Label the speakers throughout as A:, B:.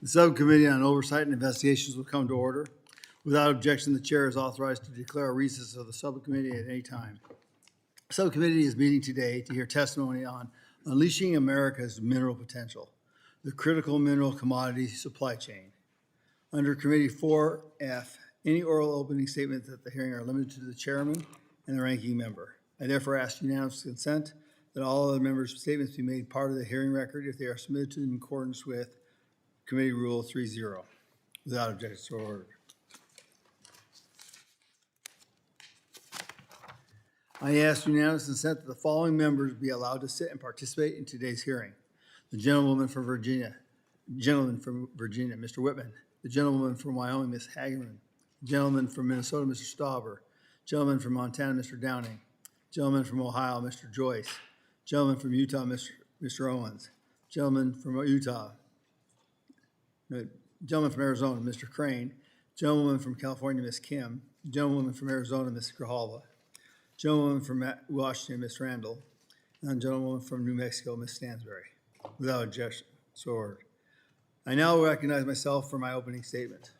A: The Subcommittee on Oversight and Investigations will come to order. Without objection, the chair is authorized to declare a recess of the subcommittee at any time. The subcommittee is meeting today to hear testimony on unleashing America's mineral potential, the critical mineral commodity supply chain. Under Committee 4F, any oral opening statements at the hearing are limited to the chairman and the ranking member. I therefore ask unanimous consent that all other members' statements be made part of the hearing record if they are submitted to in accordance with Committee Rule 3.0. Without objection, so ordered. I ask unanimous consent that the following members be allowed to sit and participate in today's hearing. The gentleman from Virginia, Mr. Whitman. The gentleman from Wyoming, Ms. Hagerman. The gentleman from Minnesota, Mr. Stauber. Gentleman from Montana, Mr. Downing. Gentleman from Ohio, Mr. Joyce. Gentleman from Utah, Mr. Owens. Gentleman from Utah. Gentleman from Arizona, Mr. Crane. Gentleman from California, Ms. Kim. Gentleman from Arizona, Ms. Grijalva. Gentleman from Washington, Ms. Randall. And gentleman from New Mexico, Ms. Stansberry. Without objection, so ordered. I now recognize myself for my opening statement.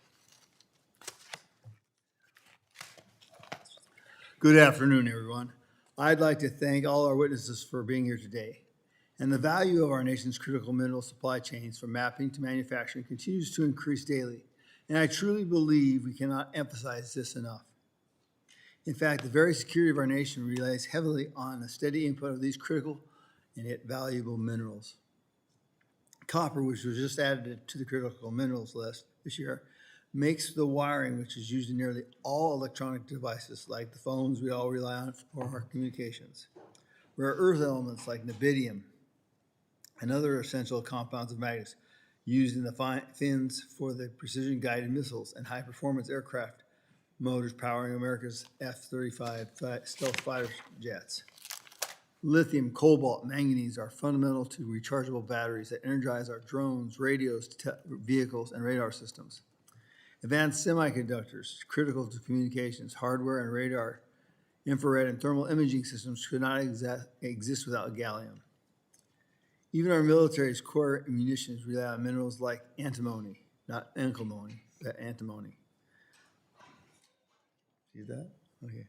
A: Good afternoon, everyone. I'd like to thank all our witnesses for being here today. And the value of our nation's critical mineral supply chains from mapping to manufacturing continues to increase daily. And I truly believe we cannot emphasize this enough. In fact, the very security of our nation relies heavily on the steady input of these critical and yet valuable minerals. Copper, which was just added to the critical minerals list this year, makes the wiring which is used in nearly all electronic devices, like the phones we all rely on for our communications. Rare earth elements like niobium and other essential compounds of magnets used in the fins for the precision-guided missiles and high-performance aircraft motors powering America's F-35 stealth fighter jets. Lithium, cobalt, manganese are fundamental to rechargeable batteries that energize our drones, radios, vehicles, and radar systems. Advanced semiconductors, critical to communications, hardware, and radar, infrared, and thermal imaging systems could not exist without gallium. Even our military's core munitions rely on minerals like antimony, not antimony, but antimony. See that? Okay.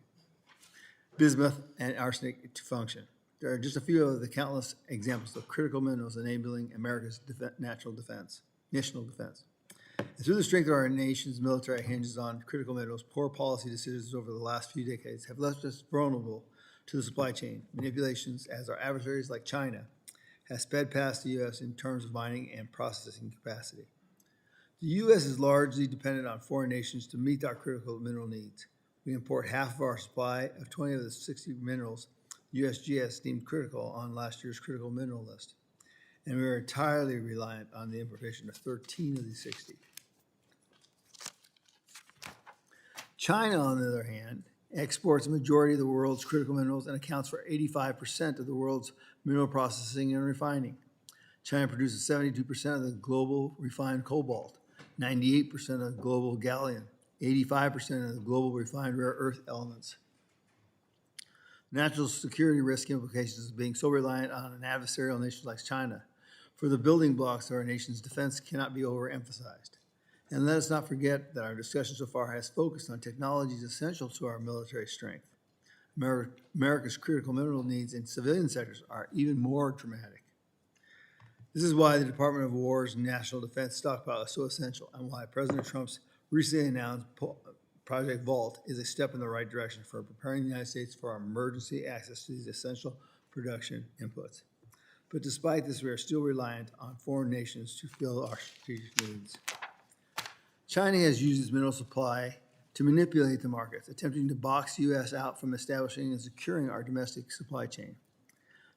A: Bismuth and arsenic to function. There are just a few of the countless examples of critical minerals enabling America's national defense. And through the strength of our nation's military hinges on critical minerals, poor policy decisions over the last few decades have left us vulnerable to the supply chain manipulations as our adversaries like China has sped past the U.S. in terms of mining and processing capacity. The U.S. is largely dependent on foreign nations to meet our critical mineral needs. We import half of our supply of 20 of the 60 minerals USGS deemed critical on last year's critical mineral list. And we are entirely reliant on the importation of 13 of these 60. China, on the other hand, exports a majority of the world's critical minerals and accounts for 85% of the world's mineral processing and refining. China produces 72% of the global refined cobalt, 98% of the global gallium, 85% of the global refined rare earth elements. National security risk implications of being so reliant on an adversarial nation like China for the building blocks of our nation's defense cannot be overemphasized. And let us not forget that our discussion so far has focused on technologies essential to our military strength. America's critical mineral needs in civilian sectors are even more dramatic. This is why the Department of War's National Defense Stockpile is so essential and why President Trump's recently announced Project Vault is a step in the right direction for preparing the United States for our emergency access to these essential production inputs. But despite this, we are still reliant on foreign nations to fill our strategic needs. China has used its mineral supply to manipulate the markets, attempting to box the U.S. out from establishing and securing our domestic supply chain.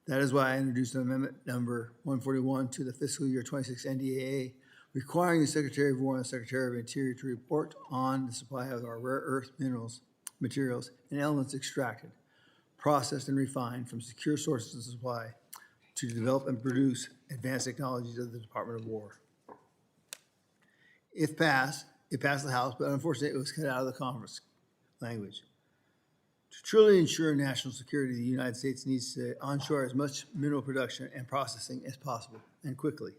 A: That is why I introduced Amendment Number 141 to the fiscal year 26 NDAA, requiring the Secretary of War and the Secretary of Interior to report on the supply of our rare earth minerals, materials, and elements extracted, processed, and refined from secure sources of supply to develop and produce advanced technologies of the Department of War. If passed, it passed the House, but unfortunately it was cut out of the Congress language. To truly ensure national security, the United States needs to onshore as much mineral production and processing as possible, and quickly.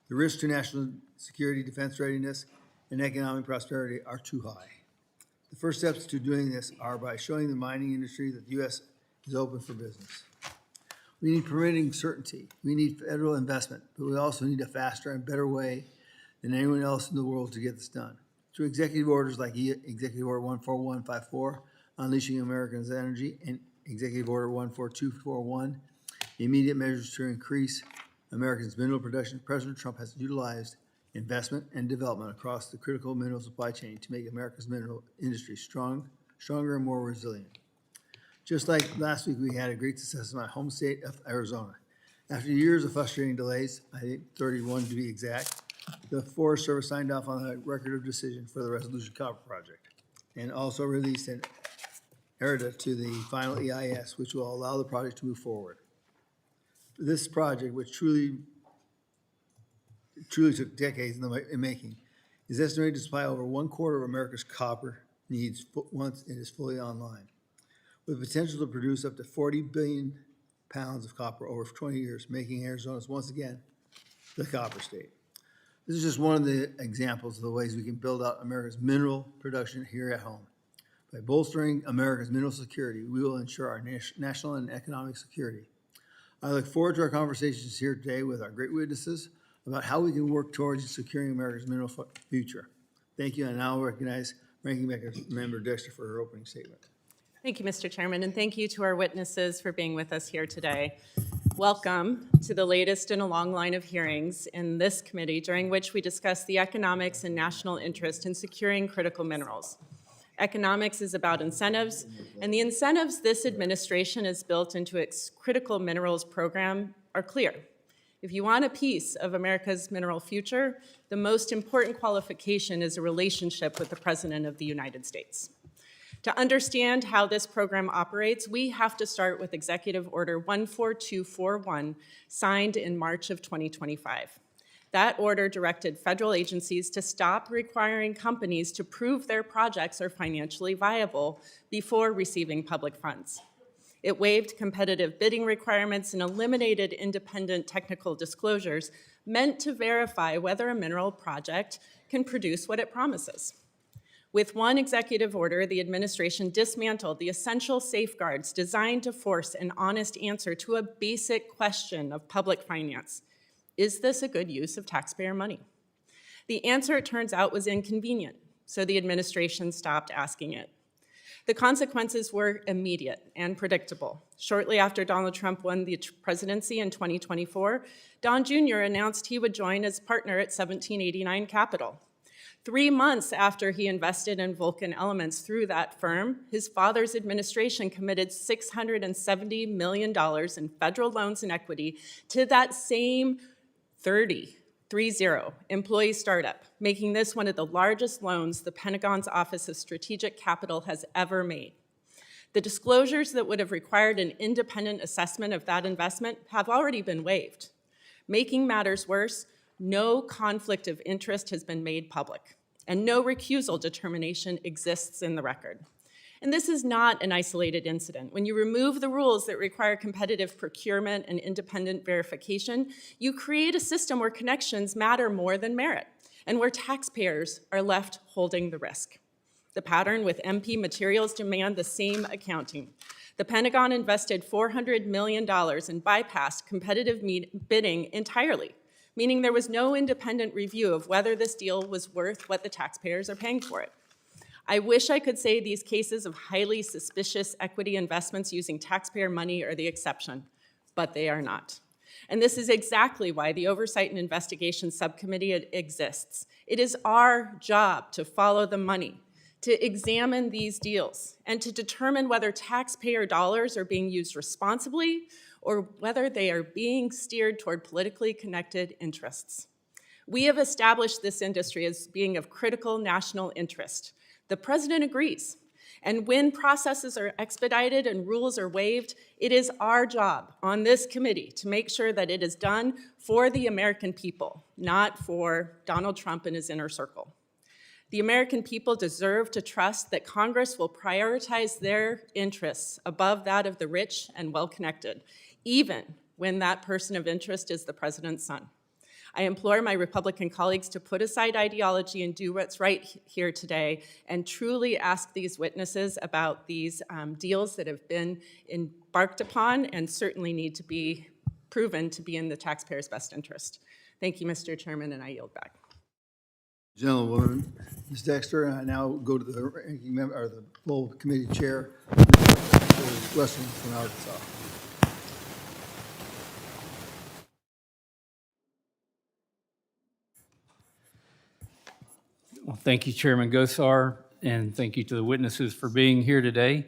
A: The risks to national security, defense readiness, and economic prosperity are too high. The first steps to doing this are by showing the mining industry that the U.S. is open for business. We need permitting certainty. We need federal investment, but we also need a faster and better way than anyone else in the world to get this done. Through executive orders like Executive Order 14154, Unleashing Americans' Energy, and Executive Order 14241, immediate measures to increase Americans' mineral production, President Trump has utilized investment and development across the critical mineral supply chain to make America's mineral industry stronger and more resilient. Just like last week, we had a great success in my home state of Arizona. After years of frustrating delays, I think 31 to be exact, the Forest Service signed off on a record of decision for the Resolution Copper Project and also released an ERDA to the final EIS, which will allow the project to move forward. This project, which truly took decades in making, is estimated to supply over 1/4 of America's copper needs once it is fully online, with potential to produce up to 40 billion pounds of copper over 20 years, making Arizona once again the copper state. This is just one of the examples of the ways we can build out America's mineral production here at home. By bolstering America's mineral security, we will ensure our national and economic security. I look forward to our conversations here today with our great witnesses about how we can work towards securing America's mineral future. Thank you, and I now recognize Ranking Member Dexter for her opening statement.
B: Thank you, Mr. Chairman, and thank you to our witnesses for being with us here today. Welcome to the latest in a long line of hearings in this committee during which we discuss the economics and national interest in securing critical minerals. Economics is about incentives, and the incentives this administration has built into its critical minerals program are clear. If you want a piece of America's mineral future, the most important qualification is a relationship with the President of the United States. To understand how this program operates, we have to start with Executive Order 14241, signed in March of 2025. That order directed federal agencies to stop requiring companies to prove their projects are financially viable before receiving public funds. It waived competitive bidding requirements and eliminated independent technical disclosures meant to verify whether a mineral project can produce what it promises. With one executive order, the administration dismantled the essential safeguards designed to force an honest answer to a basic question of public finance. Is this a good use of taxpayer money? The answer, it turns out, was inconvenient, so the administration stopped asking it. The consequences were immediate and predictable. Shortly after Donald Trump won the presidency in 2024, Don Jr. announced he would join as partner at 1789 Capital. 3 months after he invested in Vulcan Elements through that firm, his father's administration committed $670 million in federal loans and equity to that same 30 employee startup, making this one of the largest loans the Pentagon's Office of Strategic Capital has ever made. The disclosures that would have required an independent assessment of that investment have already been waived. Making matters worse, no conflict of interest has been made public, and no recusal determination exists in the record. And this is not an isolated incident. When you remove the rules that require competitive procurement and independent verification, you create a system where connections matter more than merit, and where taxpayers are left holding the risk. The pattern with MP Materials demand the same accounting. The Pentagon invested $400 million and bypassed competitive bidding entirely, meaning there was no independent review of whether this deal was worth what the taxpayers are paying for it. I wish I could say these cases of highly suspicious equity investments using taxpayer money are the exception, but they are not. And this is exactly why the Oversight and Investigations Subcommittee exists. It is our job to follow the money, to examine these deals, and to determine whether taxpayer dollars are being used responsibly or whether they are being steered toward politically connected interests. We have established this industry as being of critical national interest. The president agrees. And when processes are expedited and rules are waived, it is our job on this committee to make sure that it is done for the American people, not for Donald Trump and his inner circle. The American people deserve to trust that Congress will prioritize their interests above that of the rich and well-connected, even when that person of interest is the president's son. I implore my Republican colleagues to put aside ideology and do what's right here today and truly ask these witnesses about these deals that have been embarked upon and certainly need to be proven to be in the taxpayers' best interest. Thank you, Mr. Chairman, and I yield back.
A: Gentlewoman, Ms. Dexter, and I now go to the ranking member, or the full committee chair, Mr. Western from Arkansas.
C: Well, thank you, Chairman Gosar, and thank you to the witnesses for being here today.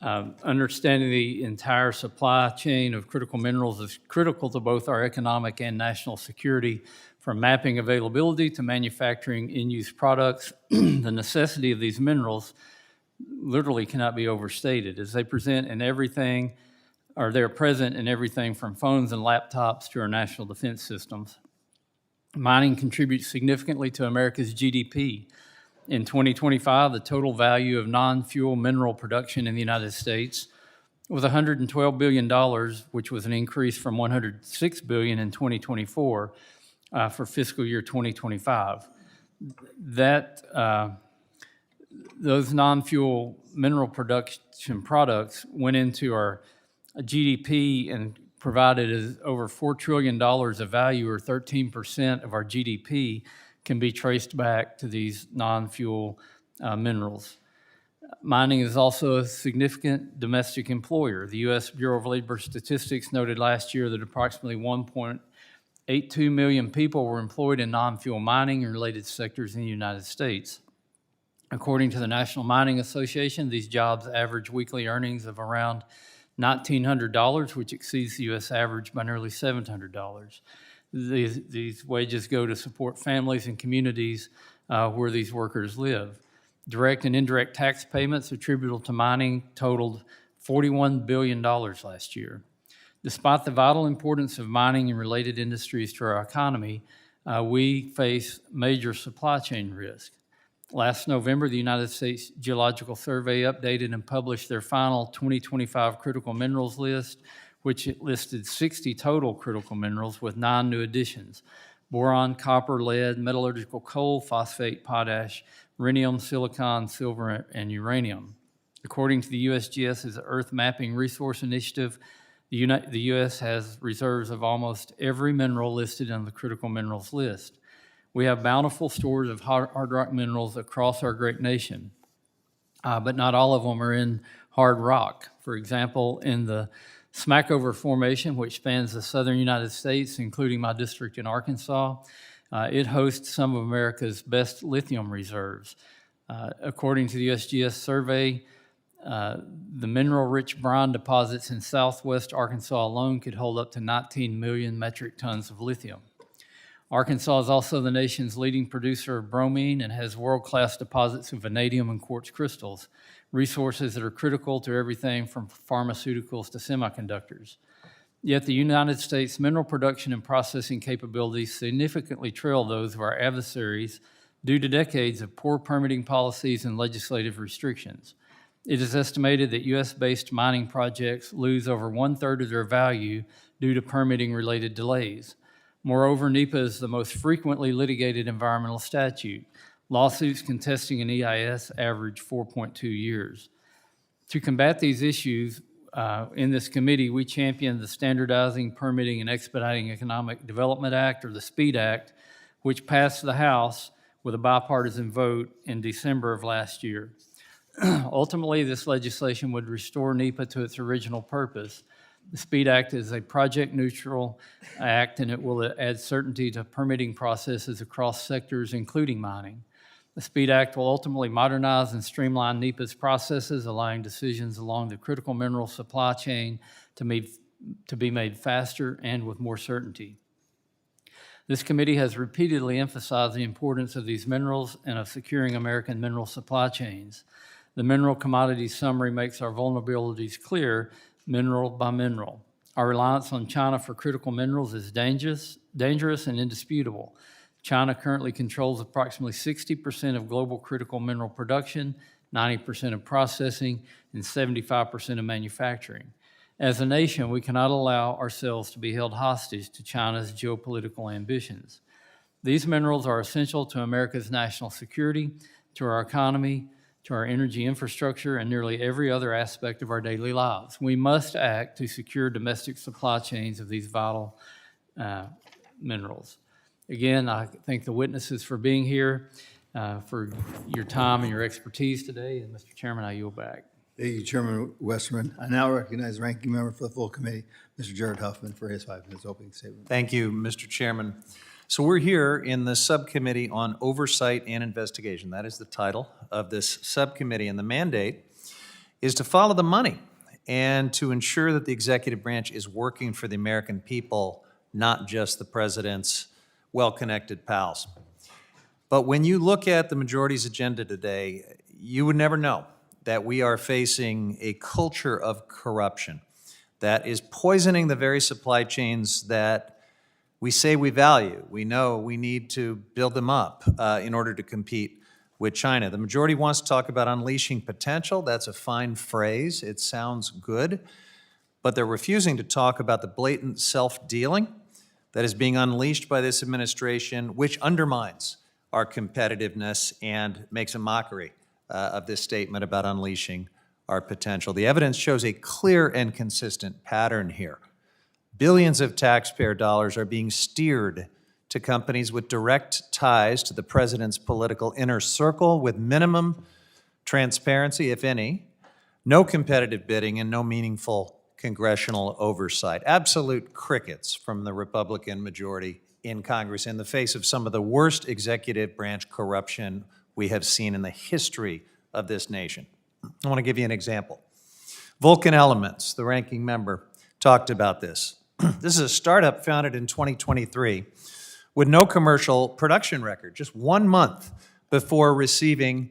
C: Understanding the entire supply chain of critical minerals is critical to both our economic and national security, from mapping availability to manufacturing in-use products. The necessity of these minerals literally cannot be overstated, as they present in everything, or they're present in everything from phones and laptops to our national defense systems. Mining contributes significantly to America's GDP. In 2025, the total value of non-fuel mineral production in the United States was $112 billion, which was an increase from $106 billion in 2024 for fiscal year 2025. Those non-fuel mineral production products went into our GDP and provided as over $4 trillion of value, or 13% of our GDP, can be traced back to these non-fuel minerals. Mining is also a significant domestic employer. The U.S. Bureau of Labor Statistics noted last year that approximately 1.82 million people were employed in non-fuel mining and related sectors in the United States. According to the National Mining Association, these jobs average weekly earnings of around $1,900, which exceeds the U.S. average by nearly $700. These wages go to support families and communities where these workers live. Direct and indirect tax payments attributable to mining totaled $41 billion last year. Despite the vital importance of mining and related industries to our economy, we face major supply chain risk. Last November, the United States Geological Survey updated and published their final 2025 critical minerals list, which listed 60 total critical minerals with 9 new additions: boron, copper, lead, metallurgical coal, phosphate, potash, rhenium, silicon, silver, and uranium. According to the USGS's Earth Mapping Resource Initiative, the U.S. has reserves of almost every mineral listed on the critical minerals list. We have bountiful stores of hard rock minerals across our great nation, but not all of them are in hard rock. For example, in the Smackover Formation, which spans the southern United States, including my district in Arkansas, it hosts some of America's best lithium reserves. According to the USGS survey, the mineral-rich brine deposits in southwest Arkansas alone could hold up to 19 million metric tons of lithium. Arkansas is also the nation's leading producer of bromine and has world-class deposits of vanadium and quartz crystals, resources that are critical to everything from pharmaceuticals to semiconductors. Yet the United States mineral production and processing capabilities significantly trail those of our adversaries due to decades of poor permitting policies and legislative restrictions. It is estimated that U.S.-based mining projects lose over 1/3 of their value due to permitting-related delays. Moreover, NEPA is the most frequently litigated environmental statute. Lawsuits contesting an EIS average 4.2 years. To combat these issues, in this committee, we championed the Standardizing, Permitting, and Expediting Economic Development Act, or the SPEED Act, which passed the House with a bipartisan vote in December of last year. Ultimately, this legislation would restore NEPA to its original purpose. The SPEED Act is a project-neutral act, and it will add certainty to permitting processes across sectors, including mining. The SPEED Act will ultimately modernize and streamline NEPA's processes, allowing decisions along the critical mineral supply chain to be made faster and with more certainty. This committee has repeatedly emphasized the importance of these minerals and of securing American mineral supply chains. The Mineral Commodities Summary makes our vulnerabilities clear, mineral by mineral. Our reliance on China for critical minerals is dangerous and indisputable. China currently controls approximately 60% of global critical mineral production, 90% of processing, and 75% of manufacturing. As a nation, we cannot allow ourselves to be held hostage to China's geopolitical ambitions. These minerals are essential to America's national security, to our economy, to our energy infrastructure, and nearly every other aspect of our daily lives. We must act to secure domestic supply chains of these vital minerals. Again, I thank the witnesses for being here, for your time and your expertise today. And Mr. Chairman, I yield back.
A: Thank you, Chairman Westerman. I now recognize the ranking member for the full committee, Mr. Jared Huffman, for his 5 minutes opening statement.
D: Thank you, Mr. Chairman. So we're here in the Subcommittee on Oversight and Investigation. That is the title of this subcommittee, and the mandate is to follow the money and to ensure that the executive branch is working for the American people, not just the president's well-connected pals. But when you look at the majority's agenda today, you would never know that we are facing a culture of corruption that is poisoning the very supply chains that we say we value. We know we need to build them up in order to compete with China. The majority wants to talk about unleashing potential. That's a fine phrase. It sounds good. But they're refusing to talk about the blatant self-dealing that is being unleashed by this administration, which undermines our competitiveness and makes a mockery of this statement about unleashing our potential. The evidence shows a clear and consistent pattern here. Billions of taxpayer dollars are being steered to companies with direct ties to the president's political inner circle with minimum transparency, if any, no competitive bidding, and no meaningful congressional oversight. Absolute crickets from the Republican majority in Congress in the face of some of the worst executive branch corruption we have seen in the history of this nation. I want to give you an example. Vulcan Elements, the ranking member, talked about this. This is a startup founded in 2023 with no commercial production record, just 1 month before receiving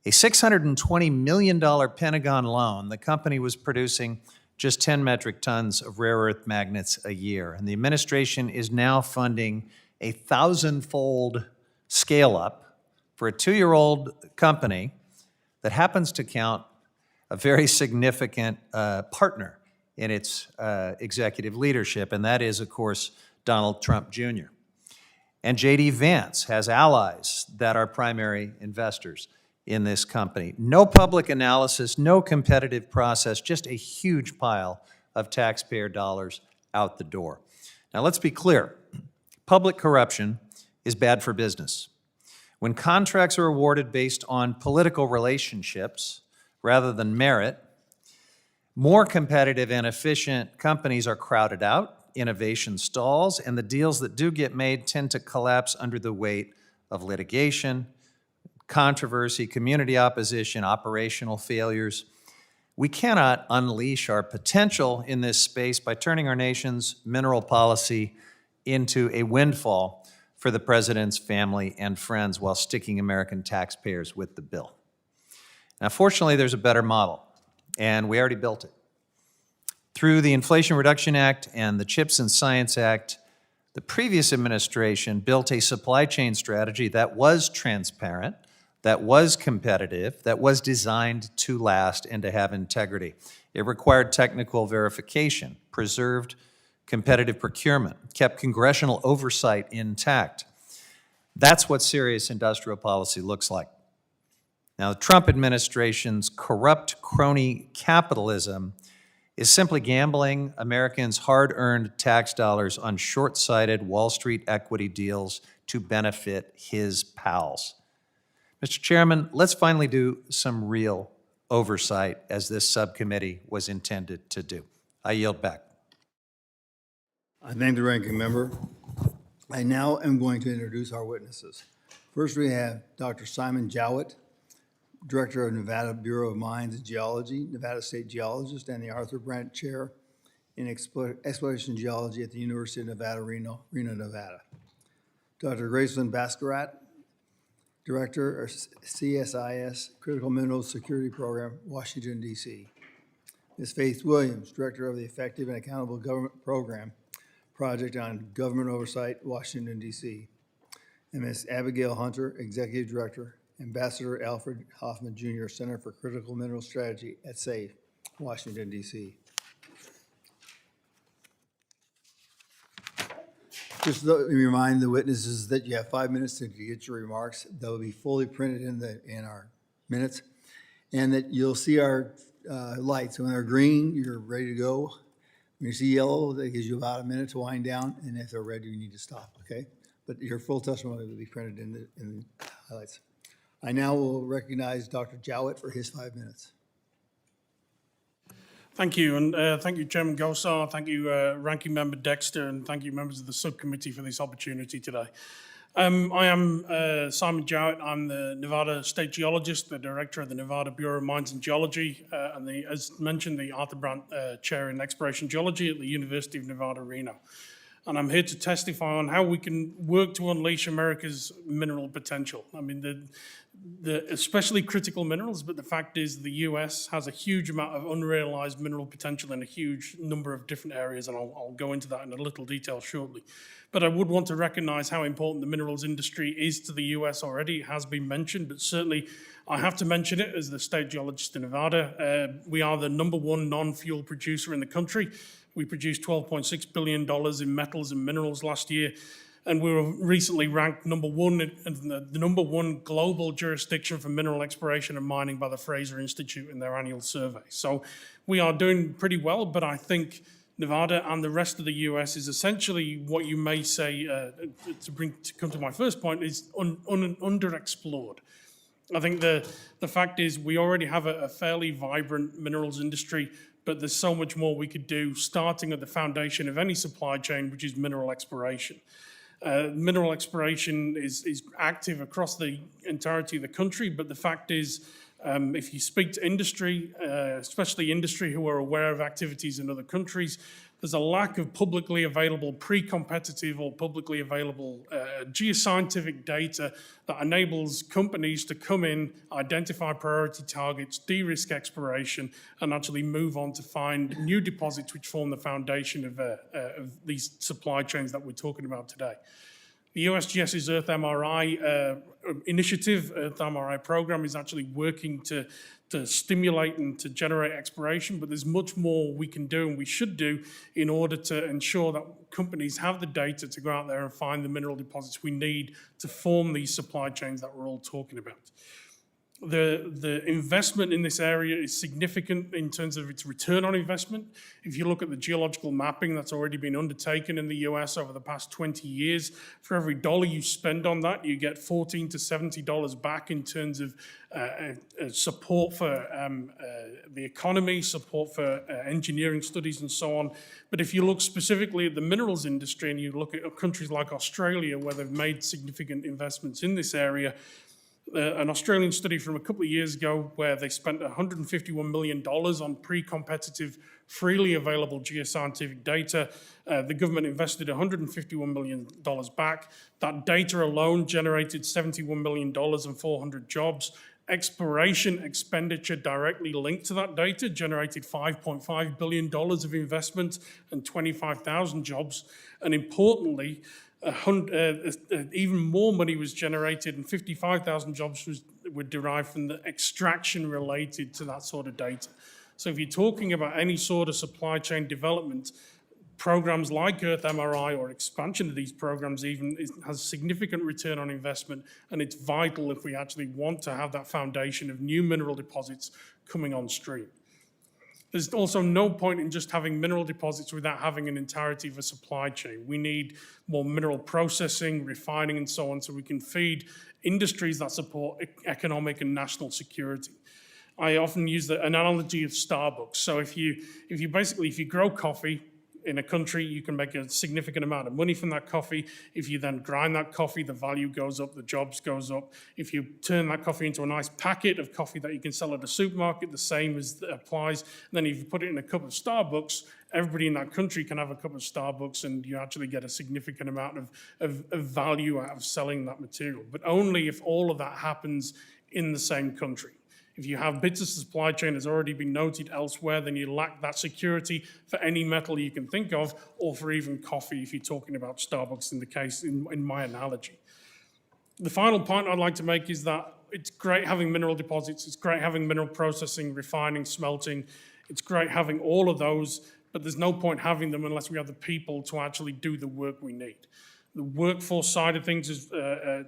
D: a $620 million Pentagon loan. The company was producing just 10 metric tons of rare earth magnets a year. And the administration is now funding a 1,000-fold scale-up for a 2-year-old company that happens to count a very significant partner in its executive leadership, and that is, of course, Donald Trump Jr. And J.D. Vance has allies that are primary investors in this company. No public analysis, no competitive process, just a huge pile of taxpayer dollars out the door. Now, let's be clear. Public corruption is bad for business. When contracts are awarded based on political relationships rather than merit, more competitive and efficient companies are crowded out, innovation stalls, and the deals that do get made tend to collapse under the weight of litigation, controversy, community opposition, operational failures. We cannot unleash our potential in this space by turning our nation's mineral policy into a windfall for the president's family and friends while sticking American taxpayers with the bill. Now, fortunately, there's a better model, and we already built it. Through the Inflation Reduction Act and the CHIPS and Science Act, the previous administration built a supply chain strategy that was transparent, that was competitive, that was designed to last and to have integrity. It required technical verification, preserved competitive procurement, kept congressional oversight intact. That's what serious industrial policy looks like. Now, the Trump administration's corrupt crony capitalism is simply gambling Americans' hard-earned tax dollars on short-sighted Wall Street equity deals to benefit his pals. Mr. Chairman, let's finally do some real oversight as this subcommittee was intended to do. I yield back.
A: I thank the ranking member. I now am going to introduce our witnesses. First, we have Dr. Simon Jowett, Director of Nevada Bureau of Mines and Geology, Nevada State Geologist, and the Arthur Brandt Chair in Exploration Geology at the University of Nevada, Reno, Nevada. Dr. Gracelyn Bascarat, Director of CSIS Critical Minerals Security Program, Washington, D.C. Ms. Faith Williams, Director of the Effective and Accountable Government Program Project on Government Oversight, Washington, D.C. And Ms. Abigail Hunter, Executive Director, Ambassador Alfred Hoffman Jr., Center for Critical Mineral Strategy at SAFE, Washington, D.C. Just let me remind the witnesses that you have 5 minutes to get your remarks. They'll be fully printed in our minutes. And that you'll see our lights. When they're green, you're ready to go. When you see yellow, that gives you about a minute to wind down. And if they're red, you need to stop, okay? But your full testimony will be printed in the highlights. I now will recognize Dr. Jowett for his 5 minutes.
E: Thank you, and thank you, Chairman Gosar, thank you, Ranking Member Dexter, and thank you, members of the subcommittee, for this opportunity today. I am Simon Jowett. I'm the Nevada State Geologist, the Director of the Nevada Bureau of Mines and Geology, and as mentioned, the Arthur Brandt Chair in Exploration Geology at the University of Nevada, Reno. And I'm here to testify on how we can work to unleash America's mineral potential. I mean, especially critical minerals, but the fact is the US has a huge amount of unrealized mineral potential in a huge number of different areas, and I'll go into that in a little detail shortly. But I would want to recognize how important the minerals industry is to the US already. It has been mentioned, but certainly I have to mention it as the state geologist in Nevada. We are the #1 non-fuel producer in the country. We produced $12.6 billion in metals and minerals last year, and we were recently ranked #1 in the #1 global jurisdiction for mineral exploration and mining by the Fraser Institute in their annual survey. So we are doing pretty well, but I think Nevada and the rest of the US is essentially what you may say, to come to my first point, is underexplored. I think the fact is we already have a fairly vibrant minerals industry, but there's so much more we could do, starting at the foundation of any supply chain, which is mineral exploration. Mineral exploration is active across the entirety of the country, but the fact is, if you speak to industry, especially industry who are aware of activities in other countries, there's a lack of publicly available pre-competitive or publicly available geoscientific data that enables companies to come in, identify priority targets, de-risk exploration, and actually move on to find new deposits which form the foundation of these supply chains that we're talking about today. The USGS's Earth MRI initiative, Earth MRI program, is actually working to stimulate and to generate exploration, but there's much more we can do and we should do in order to ensure that companies have the data to go out there and find the mineral deposits we need to form these supply chains that we're all talking about. The investment in this area is significant in terms of its return on investment. If you look at the geological mapping that's already been undertaken in the US over the past 20 years, for every dollar you spend on that, you get $14 to $70 back in terms of support for the economy, support for engineering studies and so on. But if you look specifically at the minerals industry and you look at countries like Australia, where they've made significant investments in this area, an Australian study from a couple of years ago where they spent $151 million on pre-competitive, freely available geoscientific data. The government invested $151 million back. That data alone generated $71 million and 400 jobs. Exploration expenditure directly linked to that data generated $5.5 billion of investment and 25,000 jobs. And importantly, even more money was generated and 55,000 jobs were derived from the extraction related to that sort of data. So if you're talking about any sort of supply chain development, programs like Earth MRI or expansion of these programs even has significant return on investment, and it's vital if we actually want to have that foundation of new mineral deposits coming on stream. There's also no point in just having mineral deposits without having an entirety of a supply chain. We need more mineral processing, refining, and so on, so we can feed industries that support economic and national security. I often use the analogy of Starbucks. So if you grow coffee in a country, you can make a significant amount of money from that coffee. If you then grind that coffee, the value goes up, the jobs goes up. If you turn that coffee into a nice packet of coffee that you can sell at a supermarket, the same applies. And then if you put it in a cup of Starbucks, everybody in that country can have a cup of Starbucks, and you actually get a significant amount of value out of selling that material. But only if all of that happens in the same country. If you have bits of supply chain that's already been noted elsewhere, then you lack that security for any metal you can think of, or for even coffee if you're talking about Starbucks in the case, in my analogy. The final point I'd like to make is that it's great having mineral deposits, it's great having mineral processing, refining, smelting, it's great having all of those, but there's no point having them unless we have the people to actually do the work we need. The workforce side of things is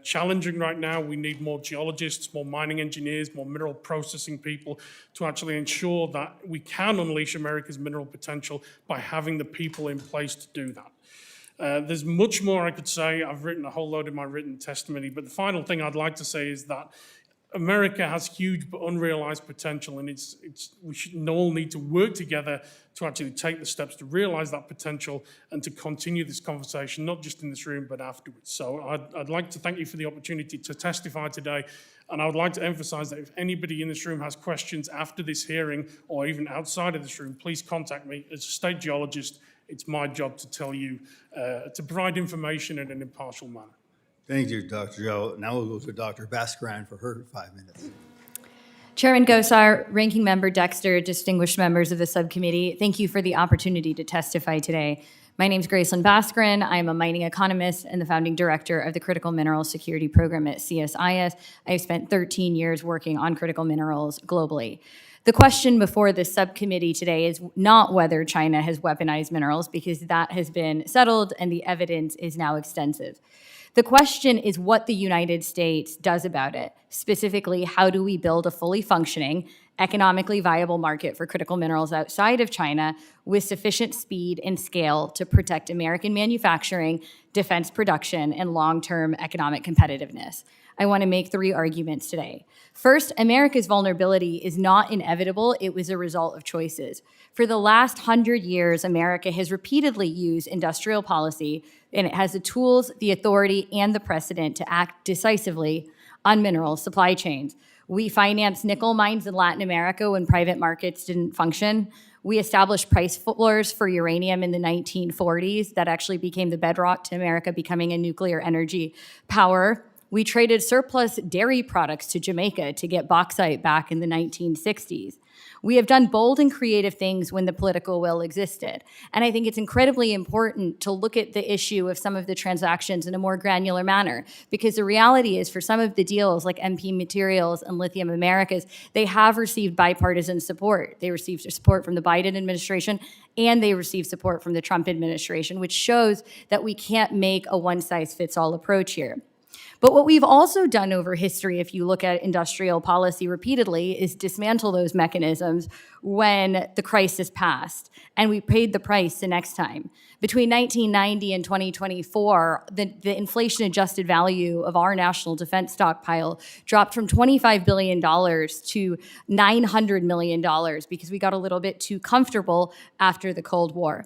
E: challenging right now. We need more geologists, more mining engineers, more mineral processing people to actually ensure that we can unleash America's mineral potential by having the people in place to do that. There's much more I could say. I've written a whole load in my written testimony, but the final thing I'd like to say is that America has huge but unrealized potential, and we should all need to work together to actually take the steps to realize that potential and to continue this conversation, not just in this room, but afterwards. So I'd like to thank you for the opportunity to testify today, and I would like to emphasize that if anybody in this room has questions after this hearing or even outside of this room, please contact me. As a state geologist, it's my job to tell you, to provide information in an impartial manner.
A: Thank you, Dr. Joe. Now we'll go to Dr. Baskaran for her 5 minutes.
F: Chairman Gosar, Ranking Member Dexter, distinguished members of the subcommittee, thank you for the opportunity to testify today. My name is Gracelyn Baskaran. I am a mining economist and the founding director of the Critical Mineral Security Program at CSIS. I've spent 13 years working on critical minerals globally. The question before this subcommittee today is not whether China has weaponized minerals, because that has been settled and the evidence is now extensive. The question is what the United States does about it. Specifically, how do we build a fully functioning, economically viable market for critical minerals outside of China with sufficient speed and scale to protect American manufacturing, defense production, and long-term economic competitiveness? I want to make 3 arguments today. First, America's vulnerability is not inevitable. It was a result of choices. For the last 100 years, America has repeatedly used industrial policy, and it has the tools, the authority, and the precedent to act decisively on mineral supply chains. We financed nickel mines in Latin America when private markets didn't function. We established price floors for uranium in the 1940s that actually became the bedrock to America becoming a nuclear energy power. We traded surplus dairy products to Jamaica to get bauxite back in the 1960s. We have done bold and creative things when the political will existed. And I think it's incredibly important to look at the issue of some of the transactions in a more granular manner, because the reality is for some of the deals like MP Materials and Lithium Americas, they have received bipartisan support. They received support from the Biden administration and they received support from the Trump administration, which shows that we can't make a one-size-fits-all approach here. But what we've also done over history, if you look at industrial policy repeatedly, is dismantle those mechanisms when the crisis passed, and we paid the price the next time. Between 1990 and 2024, the inflation-adjusted value of our national defense stockpile dropped from $25 billion to $900 million because we got a little bit too comfortable after the Cold War.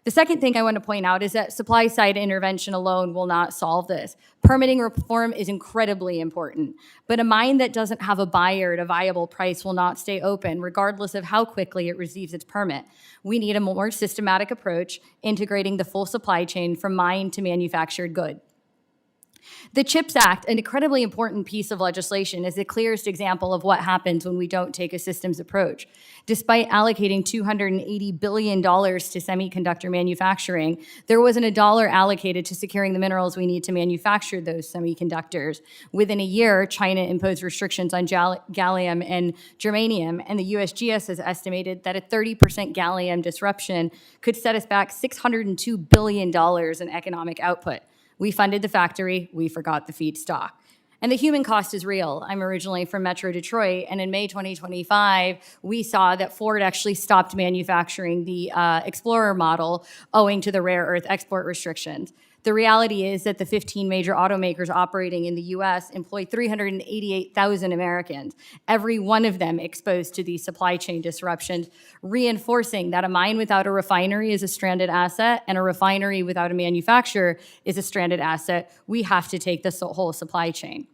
F: The second thing I want to point out is that supply-side intervention alone will not solve this. Permitting reform is incredibly important, but a mine that doesn't have a buyer at a viable price will not stay open, regardless of how quickly it receives its permit. We need a more systematic approach, integrating the full supply chain from mine to manufactured good. The CHIPS Act, an incredibly important piece of legislation, is the clearest example of what happens when we don't take a systems approach. Despite allocating $280 billion to semiconductor manufacturing, there wasn't a dollar allocated to securing the minerals we need to manufacture those semiconductors. Within a year, China imposed restrictions on gallium and germanium, and the USGS has estimated that a 30% gallium disruption could set us back $602 billion in economic output. We funded the factory, we forgot the feedstock. And the human cost is real. I'm originally from Metro Detroit, and in May 2025, we saw that Ford actually stopped manufacturing the Explorer model owing to the rare earth export restrictions. The reality is that the 15 major automakers operating in the US employ 388,000 Americans, every one of them exposed to these supply chain disruptions, reinforcing that a mine without a refinery is a stranded asset and a refinery without a manufacturer is a stranded asset. We have to take this whole supply chain.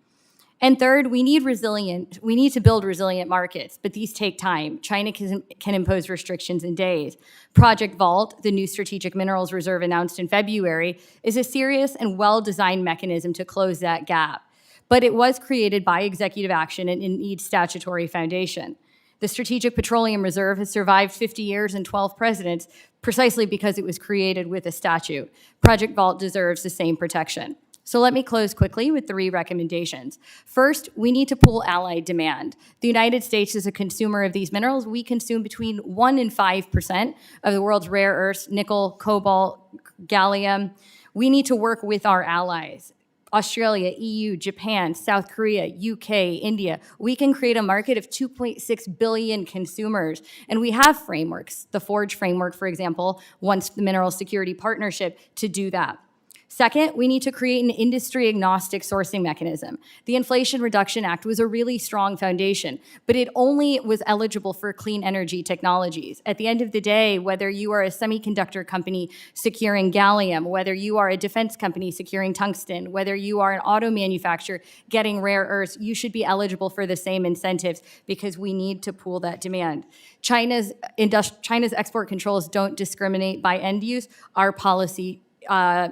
F: And third, we need to build resilient markets, but these take time. China can impose restrictions in days. Project Vault, the new strategic minerals reserve announced in February, is a serious and well-designed mechanism to close that gap. But it was created by executive action and it needs statutory foundation. The Strategic Petroleum Reserve has survived 50 years and 12 presidents precisely because it was created with a statute. Project Vault deserves the same protection. So let me close quickly with 3 recommendations. First, we need to pool allied demand. The United States is a consumer of these minerals. We consume between 1% and 5% of the world's rare earths, nickel, cobalt, gallium. We need to work with our allies. Australia, EU, Japan, South Korea, UK, India. We can create a market of 2.6 billion consumers. And we have frameworks, the Forge framework, for example, once the Mineral Security Partnership, to do that. Second, we need to create an industry-agnostic sourcing mechanism. The Inflation Reduction Act was a really strong foundation, but it only was eligible for clean energy technologies. At the end of the day, whether you are a semiconductor company securing gallium, whether you are a defense company securing tungsten, whether you are an auto manufacturer getting rare earths, you should be eligible for the same incentives because we need to pool that demand. China's export controls don't discriminate by end use. Our policy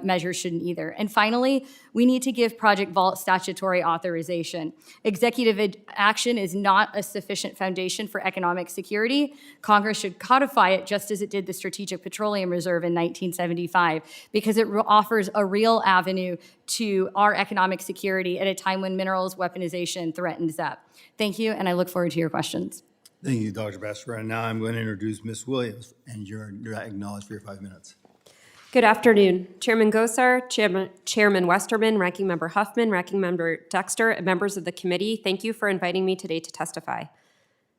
F: measures shouldn't either. And finally, we need to give Project Vault statutory authorization. Executive action is not a sufficient foundation for economic security. Congress should codify it just as it did the Strategic Petroleum Reserve in 1975, because it offers a real avenue to our economic security at a time when minerals weaponization threatens that. Thank you, and I look forward to your questions.
A: Thank you, Dr. Basker. And now I'm going to introduce Ms. Williams, and you're acknowledged for your 5 minutes.
G: Good afternoon, Chairman Gosar, Chairman Westerman, Ranking Member Huffman, Ranking Member Dexter, and members of the committee. Thank you for inviting me today to testify.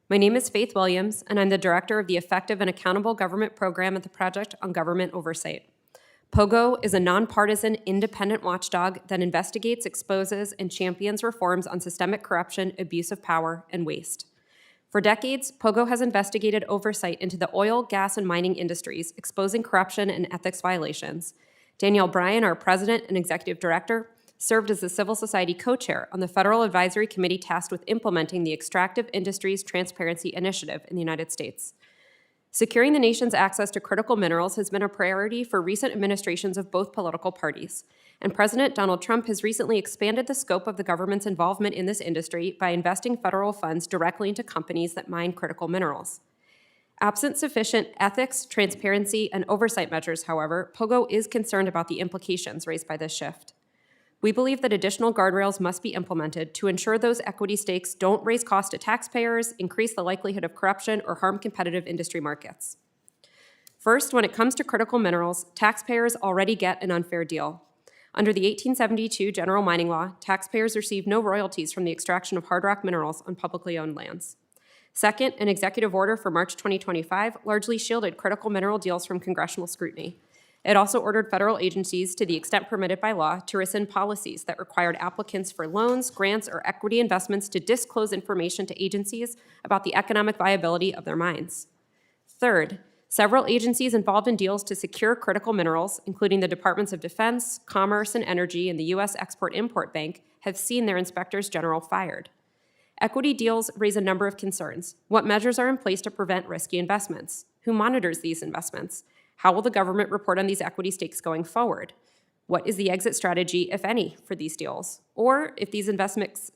G: My name is Faith Williams, and I'm the director of the Effective and Accountable Government Program at the Project on Government Oversight. POGO is a nonpartisan, independent watchdog that investigates, exposes, and champions reforms on systemic corruption, abuse of power, and waste. For decades, POGO has investigated oversight into the oil, gas, and mining industries, exposing corruption and ethics violations. Danielle Bryan, our president and executive director, served as the civil society co-chair on the Federal Advisory Committee tasked with implementing the Extractive Industries Transparency Initiative in the United States. Securing the nation's access to critical minerals has been a priority for recent administrations of both political parties, and President Donald Trump has recently expanded the scope of the government's involvement in this industry by investing federal funds directly into companies that mine critical minerals. Absent sufficient ethics, transparency, and oversight measures, however, POGO is concerned about the implications raised by this shift. We believe that additional guardrails must be implemented to ensure those equity stakes don't raise costs to taxpayers, increase the likelihood of corruption, or harm competitive industry markets. First, when it comes to critical minerals, taxpayers already get an unfair deal. Under the 1872 General Mining Law, taxpayers receive no royalties from the extraction of hard rock minerals on publicly owned lands. Second, an executive order for March 2025 largely shielded critical mineral deals from congressional scrutiny. It also ordered federal agencies, to the extent permitted by law, to rescind policies that required applicants for loans, grants, or equity investments to disclose information to agencies about the economic viability of their mines. Third, several agencies involved in deals to secure critical minerals, including the Departments of Defense, Commerce and Energy, and the U.S. Export-Import Bank, have seen their inspectors general fired. Equity deals raise a number of concerns. What measures are in place to prevent risky investments? Who monitors these investments? How will the government report on these equity stakes going forward? What is the exit strategy, if any, for these deals? Or if these investments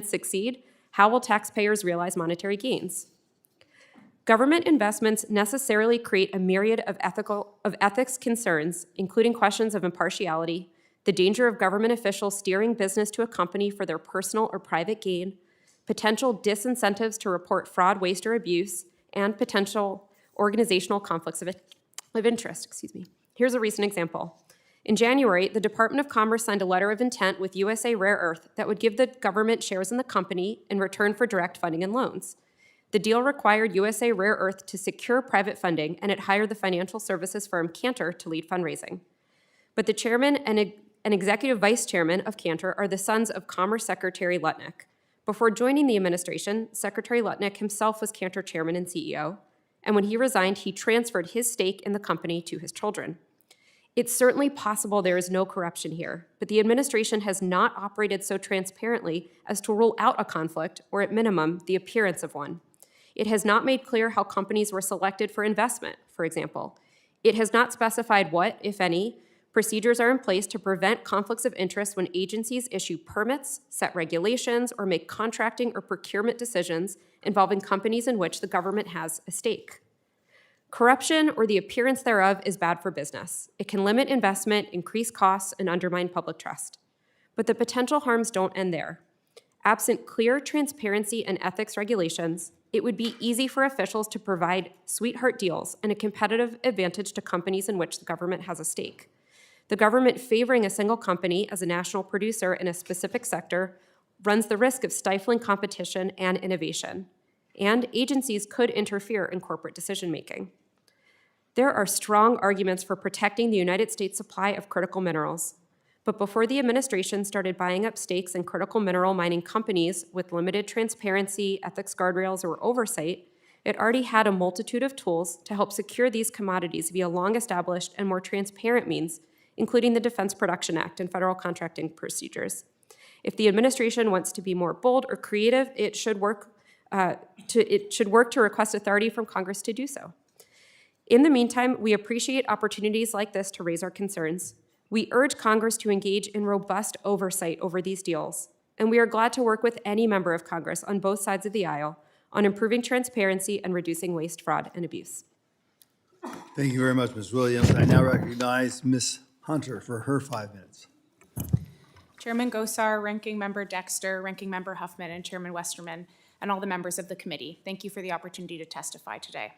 G: succeed, how will taxpayers realize monetary gains? Government investments necessarily create a myriad of ethics concerns, including questions of impartiality, the danger of government officials steering business to a company for their personal or private gain, potential disincentives to report fraud, waste, or abuse, and potential organizational conflicts of interest. Here's a recent example. In January, the Department of Commerce signed a letter of intent with USA Rare Earth that would give the government shares in the company in return for direct funding and loans. The deal required USA Rare Earth to secure private funding, and it hired the financial services firm Cantor to lead fundraising. But the chairman and executive vice chairman of Cantor are the sons of Commerce Secretary Lutnick. Before joining the administration, Secretary Lutnick himself was Cantor chairman and CEO, and when he resigned, he transferred his stake in the company to his children. It's certainly possible there is no corruption here, but the administration has not operated so transparently as to rule out a conflict, or at minimum, the appearance of one. It has not made clear how companies were selected for investment, for example. It has not specified what, if any, procedures are in place to prevent conflicts of interest when agencies issue permits, set regulations, or make contracting or procurement decisions involving companies in which the government has a stake. Corruption, or the appearance thereof, is bad for business. It can limit investment, increase costs, and undermine public trust. But the potential harms don't end there. Absent clear transparency and ethics regulations, it would be easy for officials to provide sweetheart deals and a competitive advantage to companies in which the government has a stake. The government favoring a single company as a national producer in a specific sector runs the risk of stifling competition and innovation, and agencies could interfere in corporate decision-making. There are strong arguments for protecting the United States supply of critical minerals, but before the administration started buying up stakes in critical mineral mining companies with limited transparency, ethics guardrails, or oversight, it already had a multitude of tools to help secure these commodities via long-established and more transparent means, including the Defense Production Act and federal contracting procedures. If the administration wants to be more bold or creative, it should work to request authority from Congress to do so. In the meantime, we appreciate opportunities like this to raise our concerns. We urge Congress to engage in robust oversight over these deals, and we are glad to work with any member of Congress on both sides of the aisle on improving transparency and reducing waste, fraud, and abuse.
A: Thank you very much, Ms. Williams. I now recognize Ms. Hunter for her 5 minutes.
H: Chairman Gosar, Ranking Member Dexter, Ranking Member Huffman, and Chairman Westerman, and all the members of the committee, thank you for the opportunity to testify today.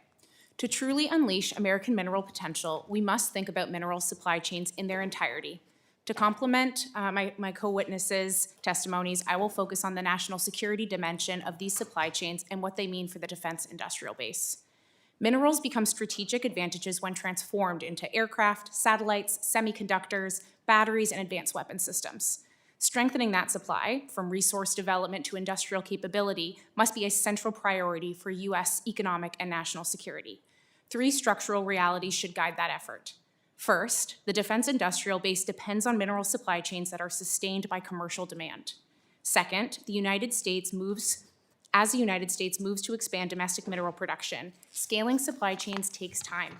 H: To truly unleash American mineral potential, we must think about mineral supply chains in their entirety. To complement my co-witnesses' testimonies, I will focus on the national security dimension of these supply chains and what they mean for the defense industrial base. Minerals become strategic advantages when transformed into aircraft, satellites, semiconductors, batteries, and advanced weapon systems. Strengthening that supply, from resource development to industrial capability, must be a central priority for U.S. economic and national security. 3 structural realities should guide that effort. First, the defense industrial base depends on mineral supply chains that are sustained by commercial demand. Second, as the United States moves to expand domestic mineral production, scaling supply chains takes time.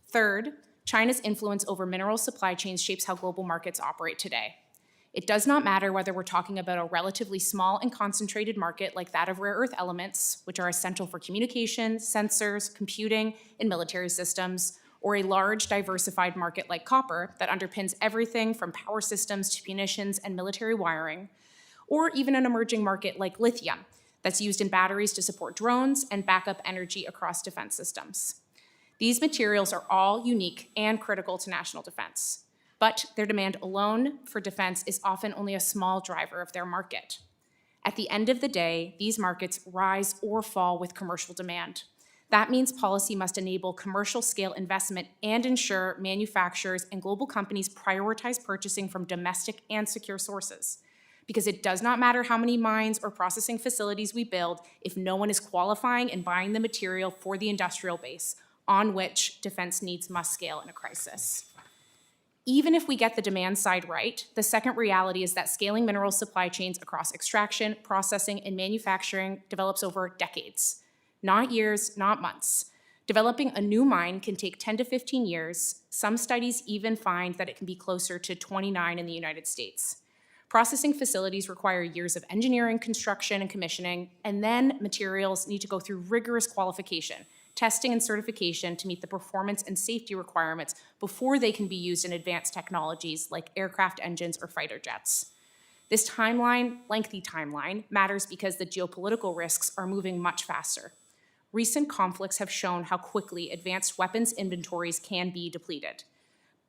H: Third, China's influence over mineral supply chains shapes how global markets operate today. It does not matter whether we're talking about a relatively small and concentrated market like that of rare earth elements, which are essential for communication, sensors, computing, and military systems, or a large, diversified market like copper that underpins everything from power systems to munitions and military wiring, or even an emerging market like lithium that's used in batteries to support drones and backup energy across defense systems. These materials are all unique and critical to national defense, but their demand alone for defense is often only a small driver of their market. At the end of the day, these markets rise or fall with commercial demand. That means policy must enable commercial scale investment and ensure manufacturers and global companies prioritize purchasing from domestic and secure sources. Because it does not matter how many mines or processing facilities we build if no one is qualifying and buying the material for the industrial base on which defense needs must scale in a crisis. Even if we get the demand side right, the second reality is that scaling mineral supply chains across extraction, processing, and manufacturing develops over decades. Not years, not months. Developing a new mine can take 10 to 15 years. Some studies even find that it can be closer to 29 in the United States. Processing facilities require years of engineering, construction, and commissioning, and then materials need to go through rigorous qualification, testing and certification to meet the performance and safety requirements before they can be used in advanced technologies like aircraft engines or fighter jets. This lengthy timeline, matters because the geopolitical risks are moving much faster. Recent conflicts have shown how quickly advanced weapons inventories can be depleted.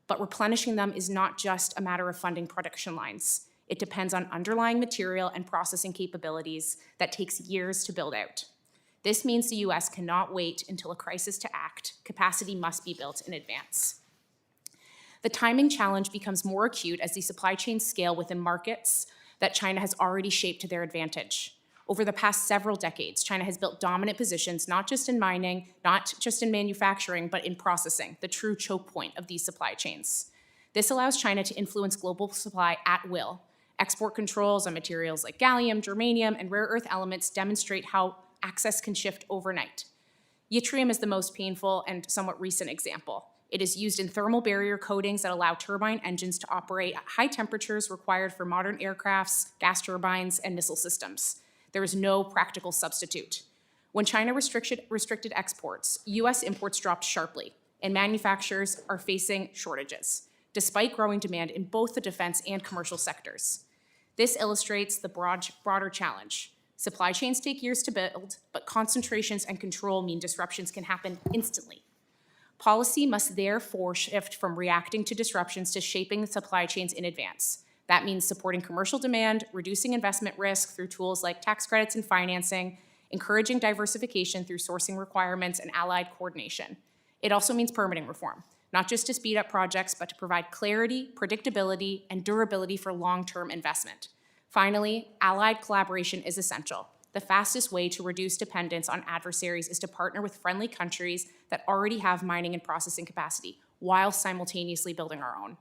H: But replenishing them is not just a matter of funding production lines. It depends on underlying material and processing capabilities that takes years to build out. This means the U.S. cannot wait until a crisis to act. Capacity must be built in advance. The timing challenge becomes more acute as the supply chains scale within markets that China has already shaped to their advantage. Over the past several decades, China has built dominant positions, not just in mining, not just in manufacturing, but in processing, the true choke point of these supply chains. This allows China to influence global supply at will. Export controls on materials like gallium, germanium, and rare earth elements demonstrate how access can shift overnight. Yttrium is the most painful and somewhat recent example. It is used in thermal barrier coatings that allow turbine engines to operate at high temperatures required for modern aircrafts, gas turbines, and missile systems. There is no practical substitute. When China restricted exports, U.S. imports dropped sharply, and manufacturers are facing shortages, despite growing demand in both the defense and commercial sectors. This illustrates the broader challenge. Supply chains take years to build, but concentrations and control mean disruptions can happen instantly. Policy must therefore shift from reacting to disruptions to shaping the supply chains in advance. That means supporting commercial demand, reducing investment risk through tools like tax credits and financing, encouraging diversification through sourcing requirements and allied coordination. It also means permitting reform, not just to speed up projects, but to provide clarity, predictability, and durability for long-term investment. Finally, allied collaboration is essential. The fastest way to reduce dependence on adversaries is to partner with friendly countries that already have mining and processing capacity, while simultaneously building our own.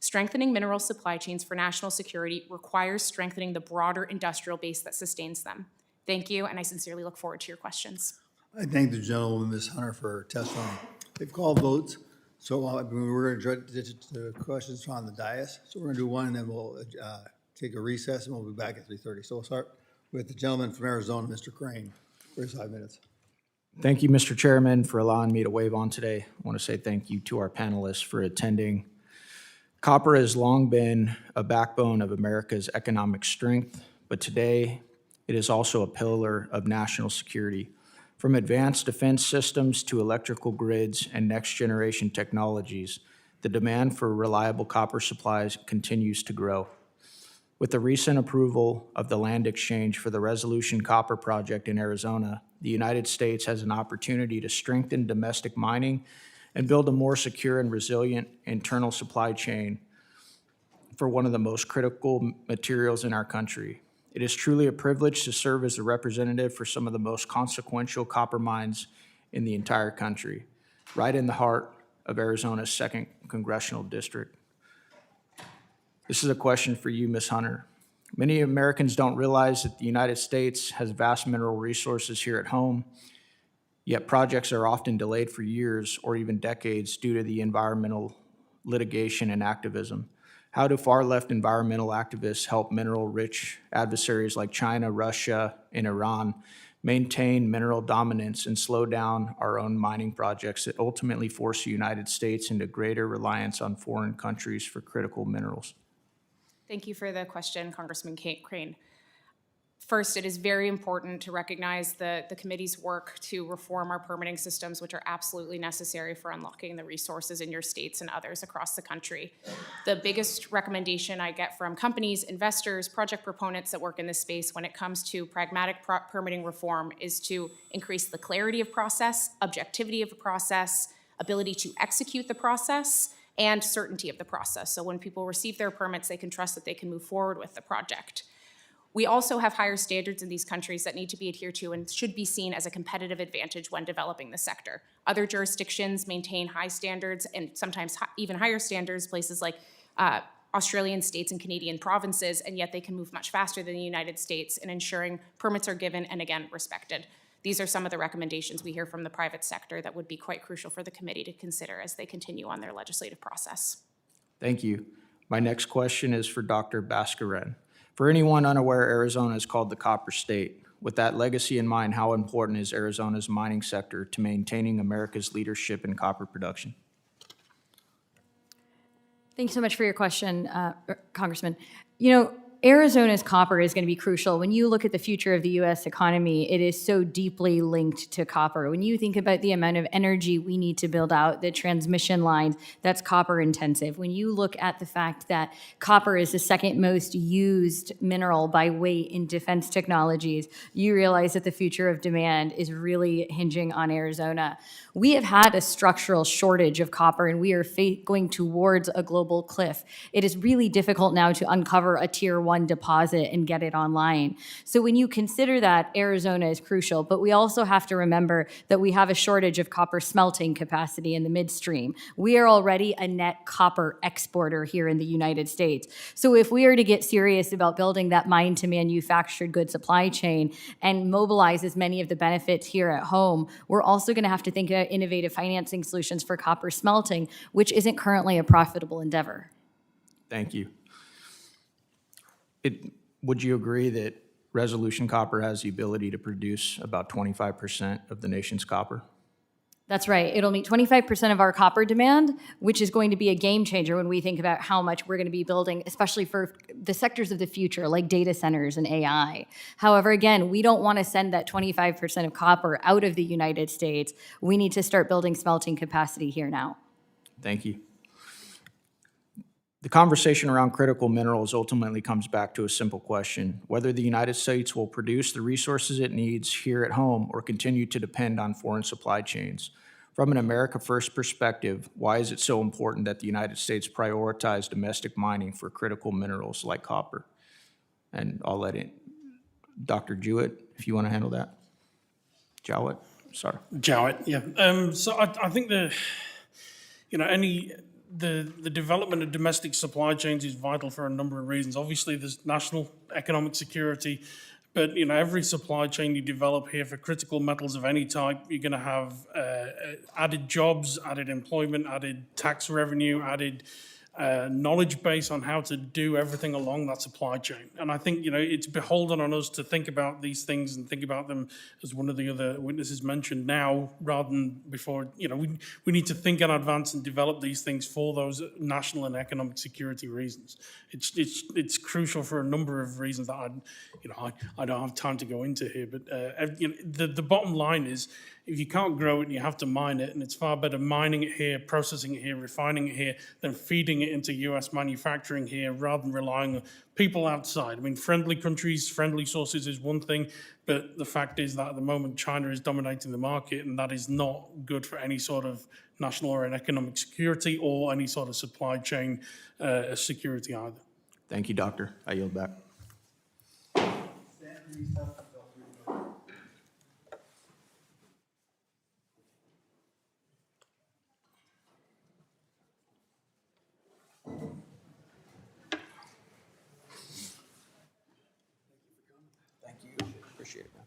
H: Strengthening mineral supply chains for national security requires strengthening the broader industrial base that sustains them. Thank you, and I sincerely look forward to your questions.
A: I thank the gentlewoman, Ms. Hunter, for her testimony. They've called votes, so we're going to the questions on the dais. So we're going to do one, and then we'll take a recess, and we'll be back at 3:30. So we'll start with the gentleman from Arizona, Mr. Crane, for his 5 minutes.
I: Thank you, Mr. Chairman, for allowing me to wave on today. I want to say thank you to our panelists for attending. Copper has long been a backbone of America's economic strength, but today it is also a pillar of national security. From advanced defense systems to electrical grids and next-generation technologies, the demand for reliable copper supplies continues to grow. With the recent approval of the land exchange for the Resolution Copper Project in Arizona, the United States has an opportunity to strengthen domestic mining and build a more secure and resilient internal supply chain for one of the most critical materials in our country. It is truly a privilege to serve as a representative for some of the most consequential copper mines in the entire country, right in the heart of Arizona's 2nd Congressional District. This is a question for you, Ms. Hunter. Many Americans don't realize that the United States has vast mineral resources here at home, yet projects are often delayed for years or even decades due to the environmental litigation and activism. How do far-left environmental activists help mineral-rich adversaries like China, Russia, and Iran maintain mineral dominance and slow down our own mining projects that ultimately force the United States into greater reliance on foreign countries for critical minerals?
H: Thank you for the question, Congressman Crane. First, it is very important to recognize the committee's work to reform our permitting systems, which are absolutely necessary for unlocking the resources in your states and others across the country. The biggest recommendation I get from companies, investors, project proponents that work in this space when it comes to pragmatic permitting reform is to increase the clarity of process, objectivity of the process, ability to execute the process, and certainty of the process. So when people receive their permits, they can trust that they can move forward with the project. We also have higher standards in these countries that need to be adhered to and should be seen as a competitive advantage when developing the sector. Other jurisdictions maintain high standards and sometimes even higher standards, places like Australian states and Canadian provinces, and yet they can move much faster than the United States in ensuring permits are given and, again, respected. These are some of the recommendations we hear from the private sector that would be quite crucial for the committee to consider as they continue on their legislative process.
I: Thank you. My next question is for Dr. Bhaskaran. For anyone unaware, Arizona is called the Copper State. With that legacy in mind, how important is Arizona's mining sector to maintaining America's leadership in copper production?
F: Thanks so much for your question, Congressman. You know, Arizona's copper is going to be crucial. When you look at the future of the U.S. economy, it is so deeply linked to copper. When you think about the amount of energy we need to build out the transmission lines, that's copper intensive. When you look at the fact that copper is the second most used mineral by weight in defense technologies, you realize that the future of demand is really hinging on Arizona. We have had a structural shortage of copper, and we are going towards a global cliff. It is really difficult now to uncover a tier 1 deposit and get it online. So when you consider that, Arizona is crucial, but we also have to remember that we have a shortage of copper smelting capacity in the midstream. We are already a net copper exporter here in the United States. So if we are to get serious about building that mine to manufactured goods supply chain and mobilize as many of the benefits here at home, we're also going to have to think about innovative financing solutions for copper smelting, which isn't currently a profitable endeavor.
I: Thank you. Would you agree that Resolution Copper has the ability to produce about 25% of the nation's copper?
F: That's right. It'll meet 25% of our copper demand, which is going to be a game changer when we think about how much we're going to be building, especially for the sectors of the future, like data centers and AI. However, again, we don't want to send that 25% of copper out of the United States. We need to start building smelting capacity here now.
I: Thank you. The conversation around critical minerals ultimately comes back to a simple question: whether the United States will produce the resources it needs here at home or continue to depend on foreign supply chains. From an America First perspective, why is it so important that the United States prioritize domestic mining for critical minerals like copper? And I'll let it, Dr. Jewett, if you want to handle that. Jowett, sorry.
E: Jowett, yeah. So I think the development of domestic supply chains is vital for a number of reasons. Obviously, there's national economic security, but every supply chain you develop here for critical metals of any type, you're going to have added jobs, added employment, added tax revenue, added knowledge base on how to do everything along that supply chain. And I think, it's beholden on us to think about these things and think about them, as one of the other witnesses mentioned, now rather than before. We need to think in advance and develop these things for those national and economic security reasons. It's crucial for a number of reasons that I don't have time to go into here. But the bottom line is, if you can't grow it and you have to mine it, and it's far better mining it here, processing it here, refining it here, than feeding it into US manufacturing here rather than relying on people outside. I mean, friendly countries, friendly sources is one thing, but the fact is that at the moment China is dominating the market, and that is not good for any sort of national or economic security or any sort of supply chain security either.
I: Thank you, Doctor. I yield back. Thank you. Appreciate it, man.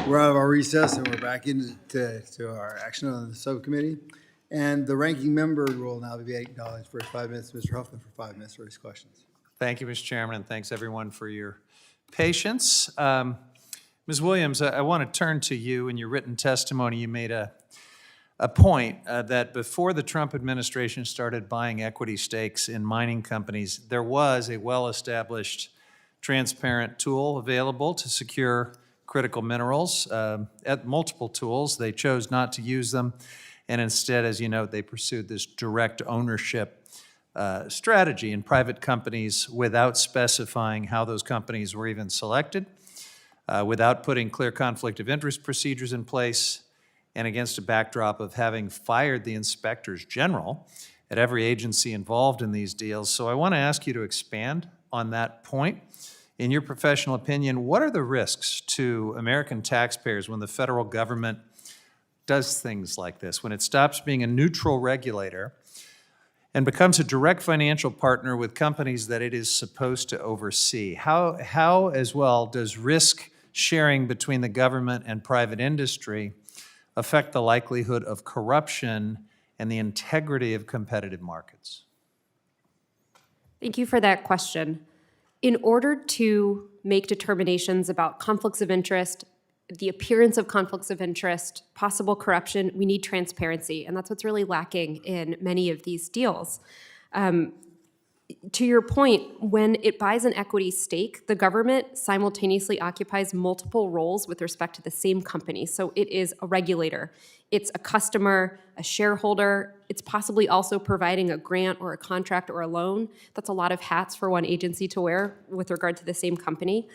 A: We're out of our recess and we're back into to our action on the subcommittee. And the ranking member will now be acknowledged for 5 minutes. Mr. Huffman for 5 minutes for his questions.
D: Thank you, Mr. Chairman, and thanks everyone for your patience. Ms. Williams, I want to turn to you. In your written testimony, you made a point that before the Trump administration started buying equity stakes in mining companies, there was a well-established, transparent tool available to secure critical minerals. At multiple tools, they chose not to use them, and instead, as you note, they pursued this direct ownership strategy in private companies without specifying how those companies were even selected, without putting clear conflict of interest procedures in place, and against a backdrop of having fired the inspectors general at every agency involved in these deals. So I want to ask you to expand on that point. In your professional opinion, what are the risks to American taxpayers when the federal government does things like this, when it stops being a neutral regulator and becomes a direct financial partner with companies that it is supposed to oversee? How as well does risk sharing between the government and private industry affect the likelihood of corruption and the integrity of competitive markets?
G: Thank you for that question. In order to make determinations about conflicts of interest, the appearance of conflicts of interest, possible corruption, we need transparency, and that's what's really lacking in many of these deals. To your point, when it buys an equity stake, the government simultaneously occupies multiple roles with respect to the same company. So it is a regulator, it's a customer, a shareholder, it's possibly also providing a grant or a contract or a loan. That's a lot of hats for one agency to wear with regard to the same company.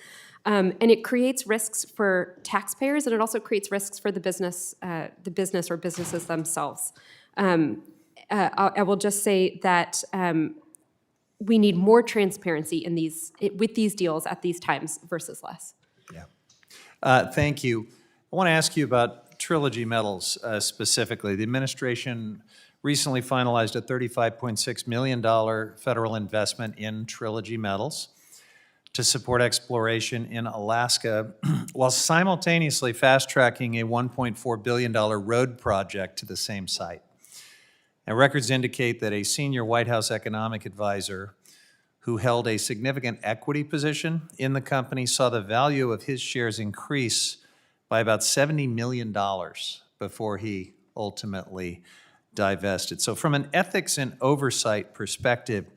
G: And it creates risks for taxpayers, and it also creates risks for the business or businesses themselves. I will just say that we need more transparency with these deals at these times versus less.
D: Yeah. Thank you. I want to ask you about Trilogy Metals specifically. The administration recently finalized a $35.6 million federal investment in Trilogy Metals to support exploration in Alaska, while simultaneously fast-tracking a $1.4 billion road project to the same site. And records indicate that a senior White House economic advisor who held a significant equity position in the company saw the value of his shares increase by about $70 million before he ultimately divested. So from an ethics and oversight perspective,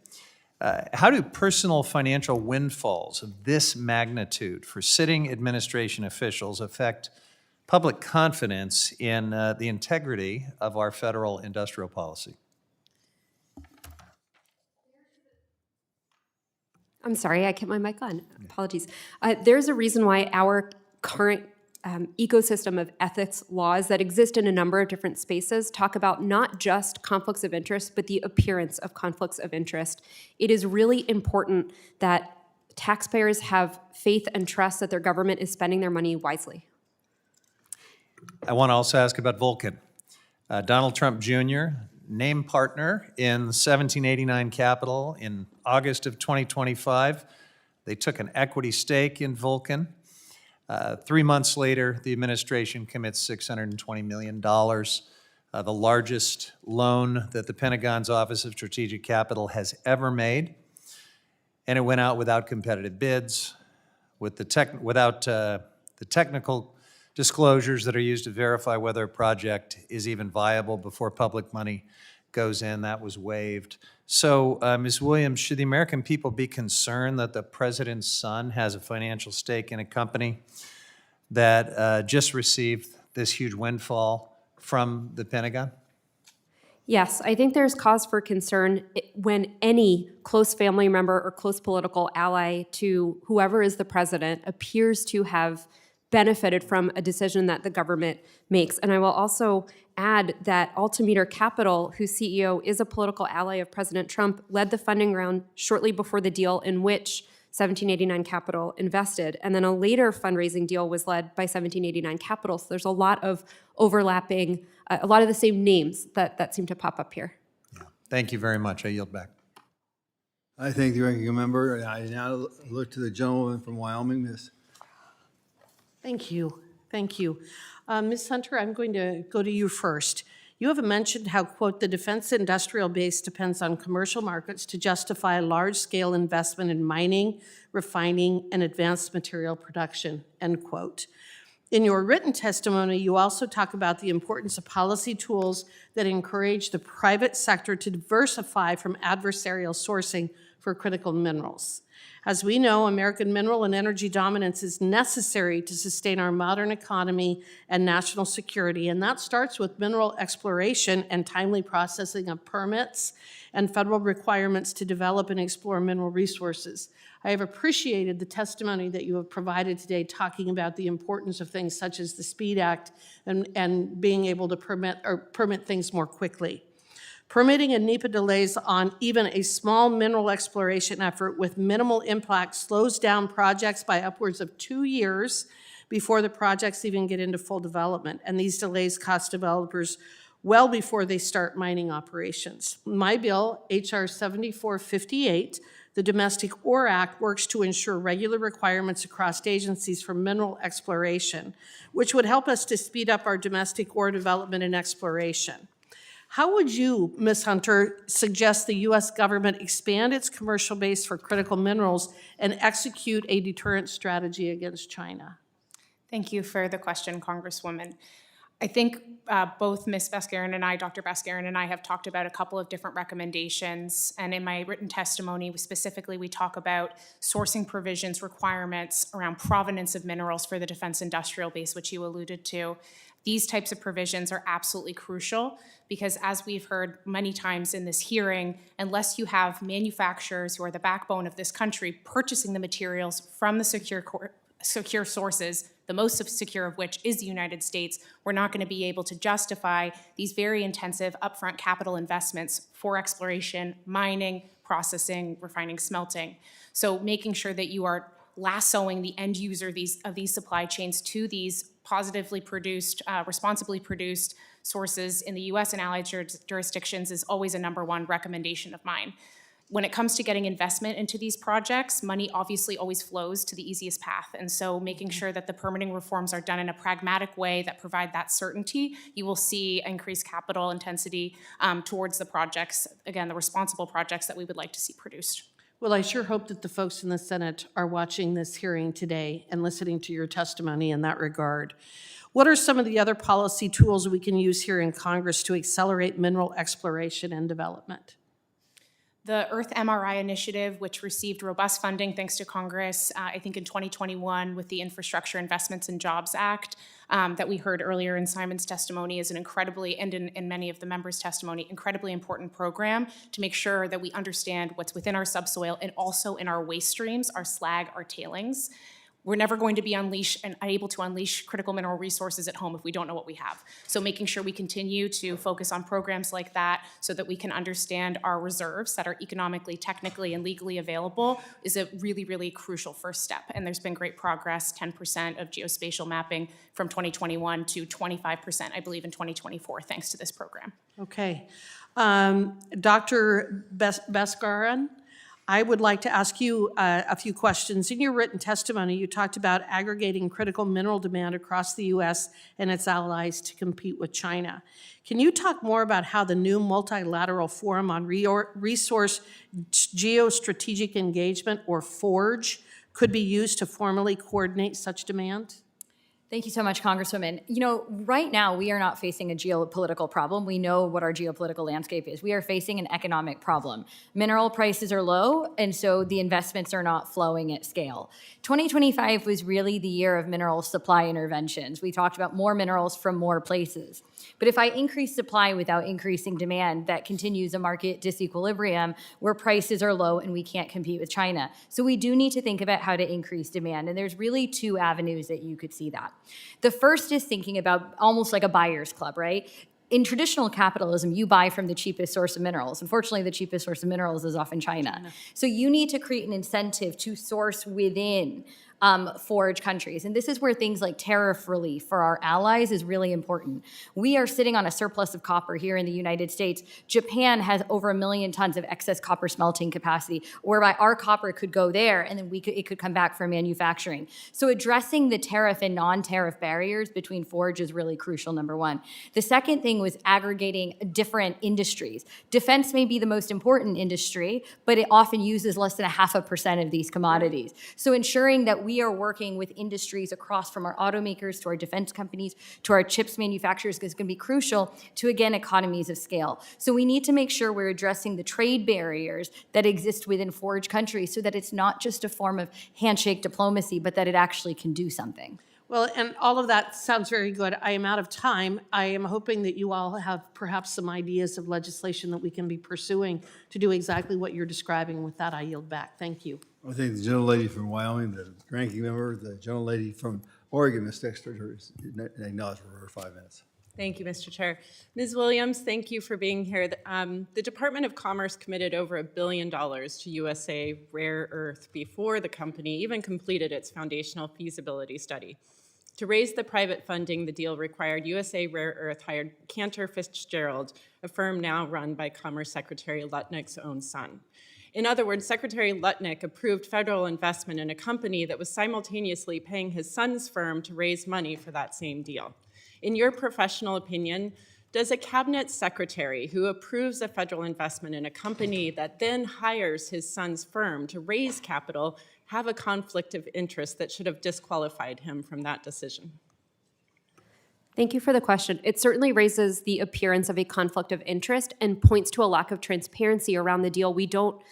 D: how do personal financial windfalls of this magnitude for sitting administration officials affect public confidence in the integrity of our federal industrial policy?
G: I'm sorry, I kept my mic on. Apologies. There's a reason why our current ecosystem of ethics laws that exist in a number of different spaces talk about not just conflicts of interest, but the appearance of conflicts of interest. It is really important that taxpayers have faith and trust that their government is spending their money wisely.
D: I want to also ask about Vulcan. Donald Trump Jr., named partner in 1789 Capital in August of 2025. They took an equity stake in Vulcan. 3 months later, the administration commits $620 million, the largest loan that the Pentagon's Office of Strategic Capital has ever made. And it went out without competitive bids, without the technical disclosures that are used to verify whether a project is even viable before public money goes in. That was waived. So, Ms. Williams, should the American people be concerned that the president's son has a financial stake in a company that just received this huge windfall from the Pentagon?
G: Yes, I think there's cause for concern when any close family member or close political ally to whoever is the president appears to have benefited from a decision that the government makes. And I will also add that Altimeter Capital, whose CEO is a political ally of President Trump, led the funding round shortly before the deal in which 1789 Capital invested. And then a later fundraising deal was led by 1789 Capital. So there's a lot of overlapping, a lot of the same names that seem to pop up here.
D: Yeah. Thank you very much. I yield back.
A: I thank the ranking member. I now look to the gentleman from Wyoming, Ms.
J: Thank you. Thank you. Ms. Hunter, I'm going to go to you first. You have mentioned how, quote, the defense industrial base depends on commercial markets to justify large-scale investment in mining, refining, and advanced material production, end quote. In your written testimony, you also talk about the importance of policy tools that encourage the private sector to diversify from adversarial sourcing for critical minerals. As we know, American mineral and energy dominance is necessary to sustain our modern economy and national security, and that starts with mineral exploration and timely processing of permits and federal requirements to develop and explore mineral resources. I have appreciated the testimony that you have provided today talking about the importance of things such as the SPEED Act and being able to permit things more quickly. Permitting and NEPA delays on even a small mineral exploration effort with minimal impact slows down projects by upwards of 2 years before the projects even get into full development. And these delays cost developers well before they start mining operations. My bill, H.R. 7458, the Domestic Ore Act, works to ensure regular requirements across agencies for mineral exploration, which would help us to speed up our domestic ore development and exploration. How would you, Ms. Hunter, suggest the U.S. government expand its commercial base for critical minerals and execute a deterrent strategy against China?
H: Thank you for the question, Congresswoman. I think both Ms. Bascarin and I, Dr. Bascarin and I, have talked about a couple of different recommendations. And in my written testimony, specifically, we talk about sourcing provisions, requirements around provenance of minerals for the defense industrial base, which you alluded to. These types of provisions are absolutely crucial because, as we've heard many times in this hearing, unless you have manufacturers who are the backbone of this country purchasing the materials from the secure sources, the most secure of which is the United States, we're not going to be able to justify these very intensive upfront capital investments for exploration, mining, processing, refining, smelting. So making sure that you are lassoing the end user of these supply chains to these positively produced, responsibly produced sources in the U.S. and allied jurisdictions is always a #1 recommendation of mine. When it comes to getting investment into these projects, money obviously always flows to the easiest path. And so making sure that the permitting reforms are done in a pragmatic way that provide that certainty, you will see increased capital intensity towards the projects, again, the responsible projects that we would like to see produced.
J: Well, I sure hope that the folks in the Senate are watching this hearing today and listening to your testimony in that regard. What are some of the other policy tools we can use here in Congress to accelerate mineral exploration and development?
H: The Earth MRI initiative, which received robust funding thanks to Congress, I think in 2021 with the Infrastructure Investments and Jobs Act that we heard earlier in Simon's testimony, is an incredibly, and in many of the members' testimony, incredibly important program to make sure that we understand what's within our subsoil and also in our waste streams, our slag, our tailings. We're never going to be able to unleash critical mineral resources at home if we don't know what we have. So making sure we continue to focus on programs like that so that we can understand our reserves that are economically, technically, and legally available is a really, really crucial first step. And there's been great progress, 10% of geospatial mapping from 2021 to 25%, I believe, in 2024, thanks to this program.
J: Okay. Dr. Bascarin, I would like to ask you a few questions. In your written testimony, you talked about aggregating critical mineral demand across the U.S. and its allies to compete with China. Can you talk more about how the new multilateral forum on resource geostrategic engagement, or FORGE, could be used to formally coordinate such demand?
F: Thank you so much, Congresswoman. You know, right now we are not facing a geopolitical problem. We know what our geopolitical landscape is. We are facing an economic problem. Mineral prices are low, and so the investments are not flowing at scale. 2025 was really the year of mineral supply interventions. We talked about more minerals from more places. But if I increase supply without increasing demand, that continues a market disequilibrium where prices are low and we can't compete with China. So we do need to think about how to increase demand, and there's really 2 avenues that you could see that. The first is thinking about almost like a buyer's club, right? In traditional capitalism, you buy from the cheapest source of minerals. Unfortunately, the cheapest source of minerals is often China. So you need to create an incentive to source within forage countries. And this is where things like tariff relief for our allies is really important. We are sitting on a surplus of copper here in the United States. Japan has over 1 million tons of excess copper smelting capacity, whereby our copper could go there and then it could come back for manufacturing. So addressing the tariff and non-tariff barriers between forage is really crucial, number one. The second thing was aggregating different industries. Defense may be the most important industry, but it often uses less than 0.5% of these commodities. So ensuring that we are working with industries across from our automakers to our defense companies to our chips manufacturers is going to be crucial to, again, economies of scale. So we need to make sure we're addressing the trade barriers that exist within forage countries so that it's not just a form of handshake diplomacy, but that it actually can do something.
J: Well, and all of that sounds very good. I am out of time. I am hoping that you all have perhaps some ideas of legislation that we can be pursuing to do exactly what you're describing. With that, I yield back. Thank you.
A: I think the gentlelady from Wyoming, the ranking member, the gentlelady from Oregon, Ms. Dexter, acknowledged for her 5 minutes.
B: Thank you, Mr. Chair. Ms. Williams, thank you for being here. The Department of Commerce committed over $1 billion to USA Rare Earth before the company even completed its foundational feasibility study. To raise the private funding, the deal required USA Rare Earth hired Cantor Fitzgerald, a firm now run by Commerce Secretary Lutnick's own son. In other words, Secretary Lutnick approved federal investment in a company that was simultaneously paying his son's firm to raise money for that same deal. In your professional opinion, does a cabinet secretary who approves a federal investment in a company that then hires his son's firm to raise capital have a conflict of interest that should have disqualified him from that decision?
G: Thank you for the question. It certainly raises the appearance of a conflict of interest and points to a lack of transparency around the deal.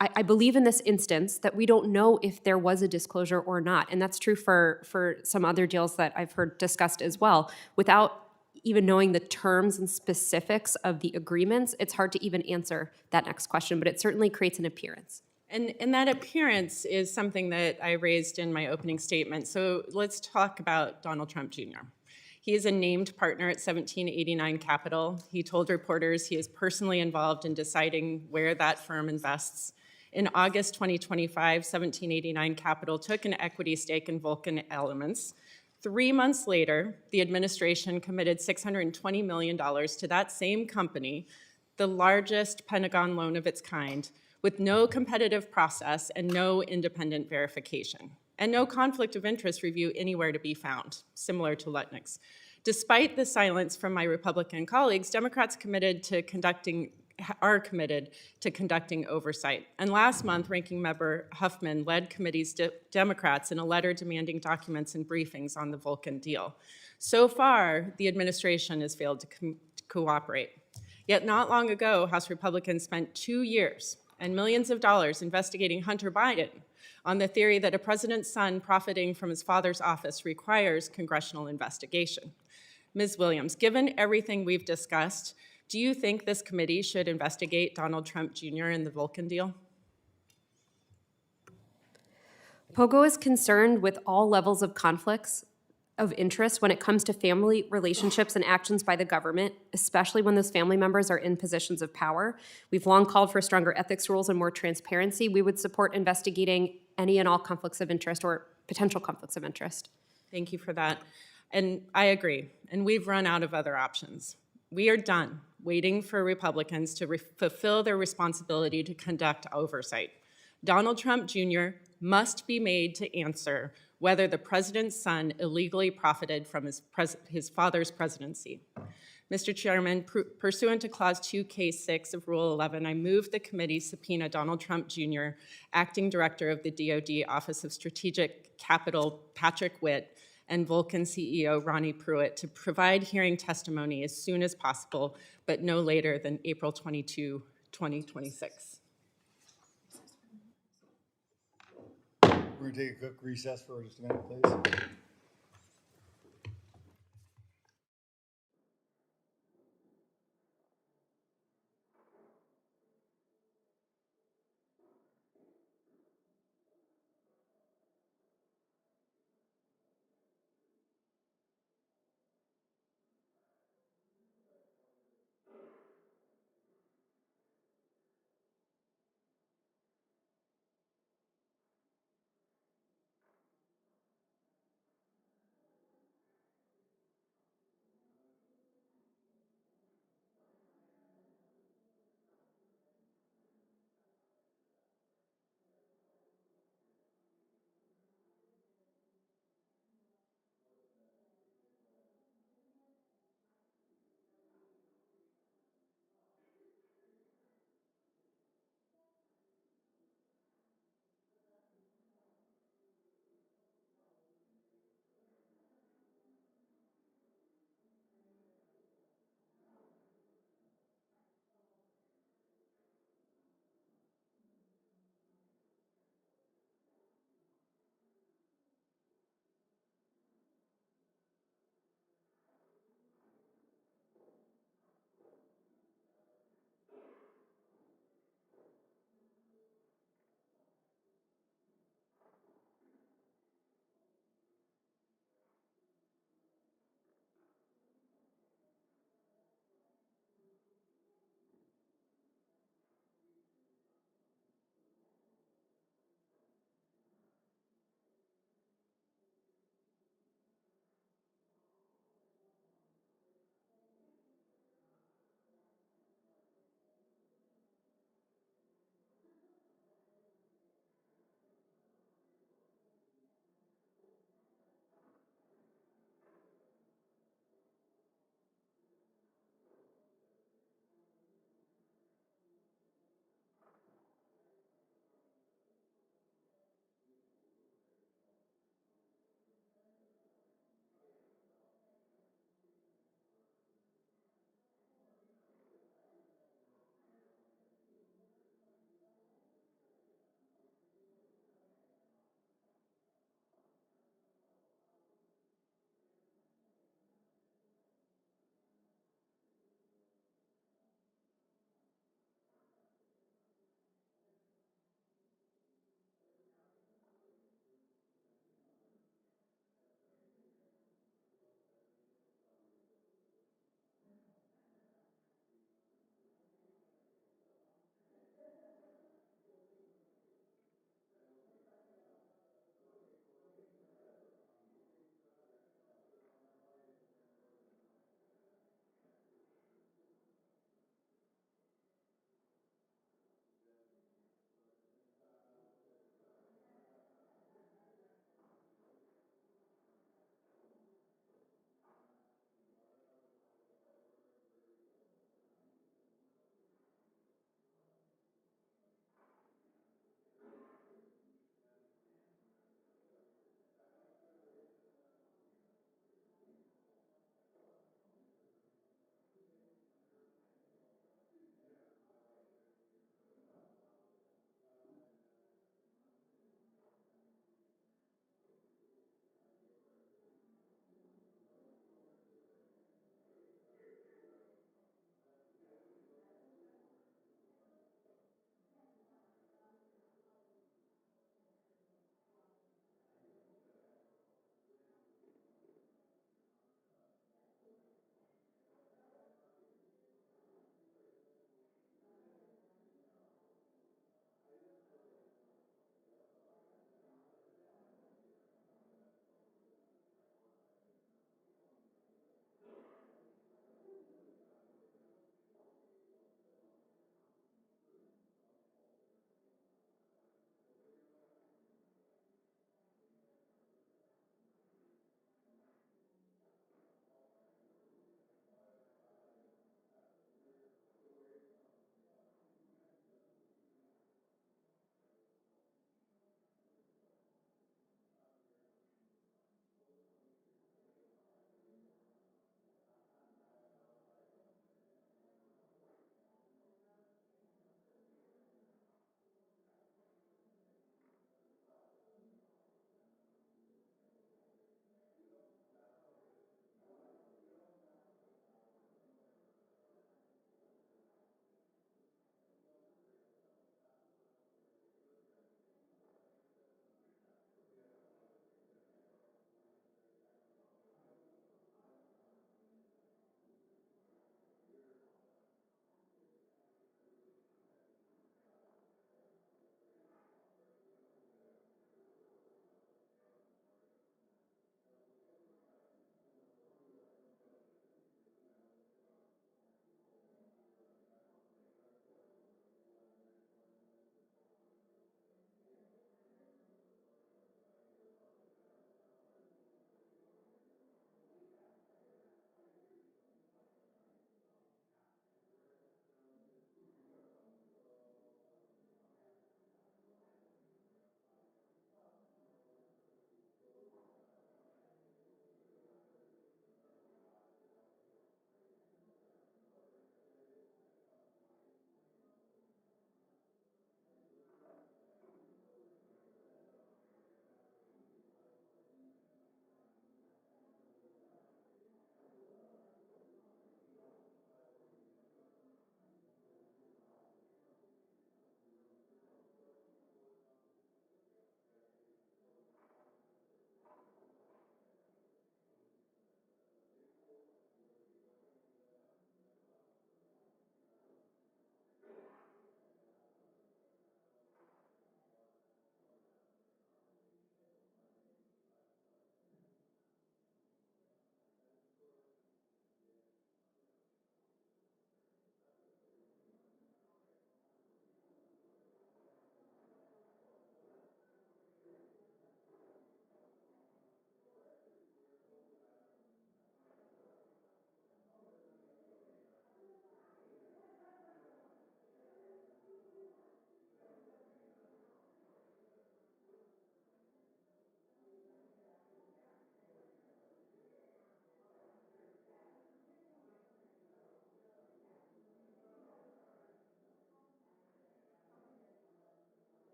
G: I believe in this instance that we don't know if there was a disclosure or not. And that's true for some other deals that I've heard discussed as well. Without even knowing the terms and specifics of the agreements, it's hard to even answer that next question, but it certainly creates an appearance.
B: And that appearance is something that I raised in my opening statement. So let's talk about Donald Trump Jr. He is a named partner at 1789 Capital. He told reporters he is personally involved in deciding where that firm invests. In August 2025, 1789 Capital took an equity stake in Vulcan Elements. 3 months later, the administration committed $620 million to that same company, the largest Pentagon loan of its kind, with no competitive process and no independent verification, and no conflict of interest review anywhere to be found, similar to Lutnick's. Despite the silence from my Republican colleagues, Democrats are committed to conducting oversight. And last month, Ranking Member Huffman led committee's Democrats in a letter demanding documents and briefings on the Vulcan deal. So far, the administration has failed to cooperate. Yet not long ago, House Republicans spent 2 years and millions of dollars investigating Hunter Biden on the theory that a president's son profiting from his father's office requires congressional investigation. Ms. Williams, given everything we've discussed, do you think this committee should investigate Donald Trump Jr. and the Vulcan deal?
G: POGO is concerned with all levels of conflicts of interest when it comes to family relationships and actions by the government, especially when those family members are in positions of power. We've long called for stronger ethics rules and more transparency. We would support investigating any and all conflicts of interest or potential conflicts of interest.
B: Thank you for that. And I agree. And we've run out of other options. We are done waiting for Republicans to fulfill their responsibility to conduct oversight. Donald Trump Jr. must be made to answer whether the president's son illegally profited from his father's presidency. Mr. Chairman, pursuant to Clause 2K6 of Rule 11, I move the committee subpoena Donald Trump Jr., Acting Director of the DoD Office of Strategic Capital Patrick Witt, and Vulcan CEO Ronnie Pruitt to provide hearing testimony as soon as possible, but no later than April 22, 2026.
A: We're going to take a quick recess for just a minute, please.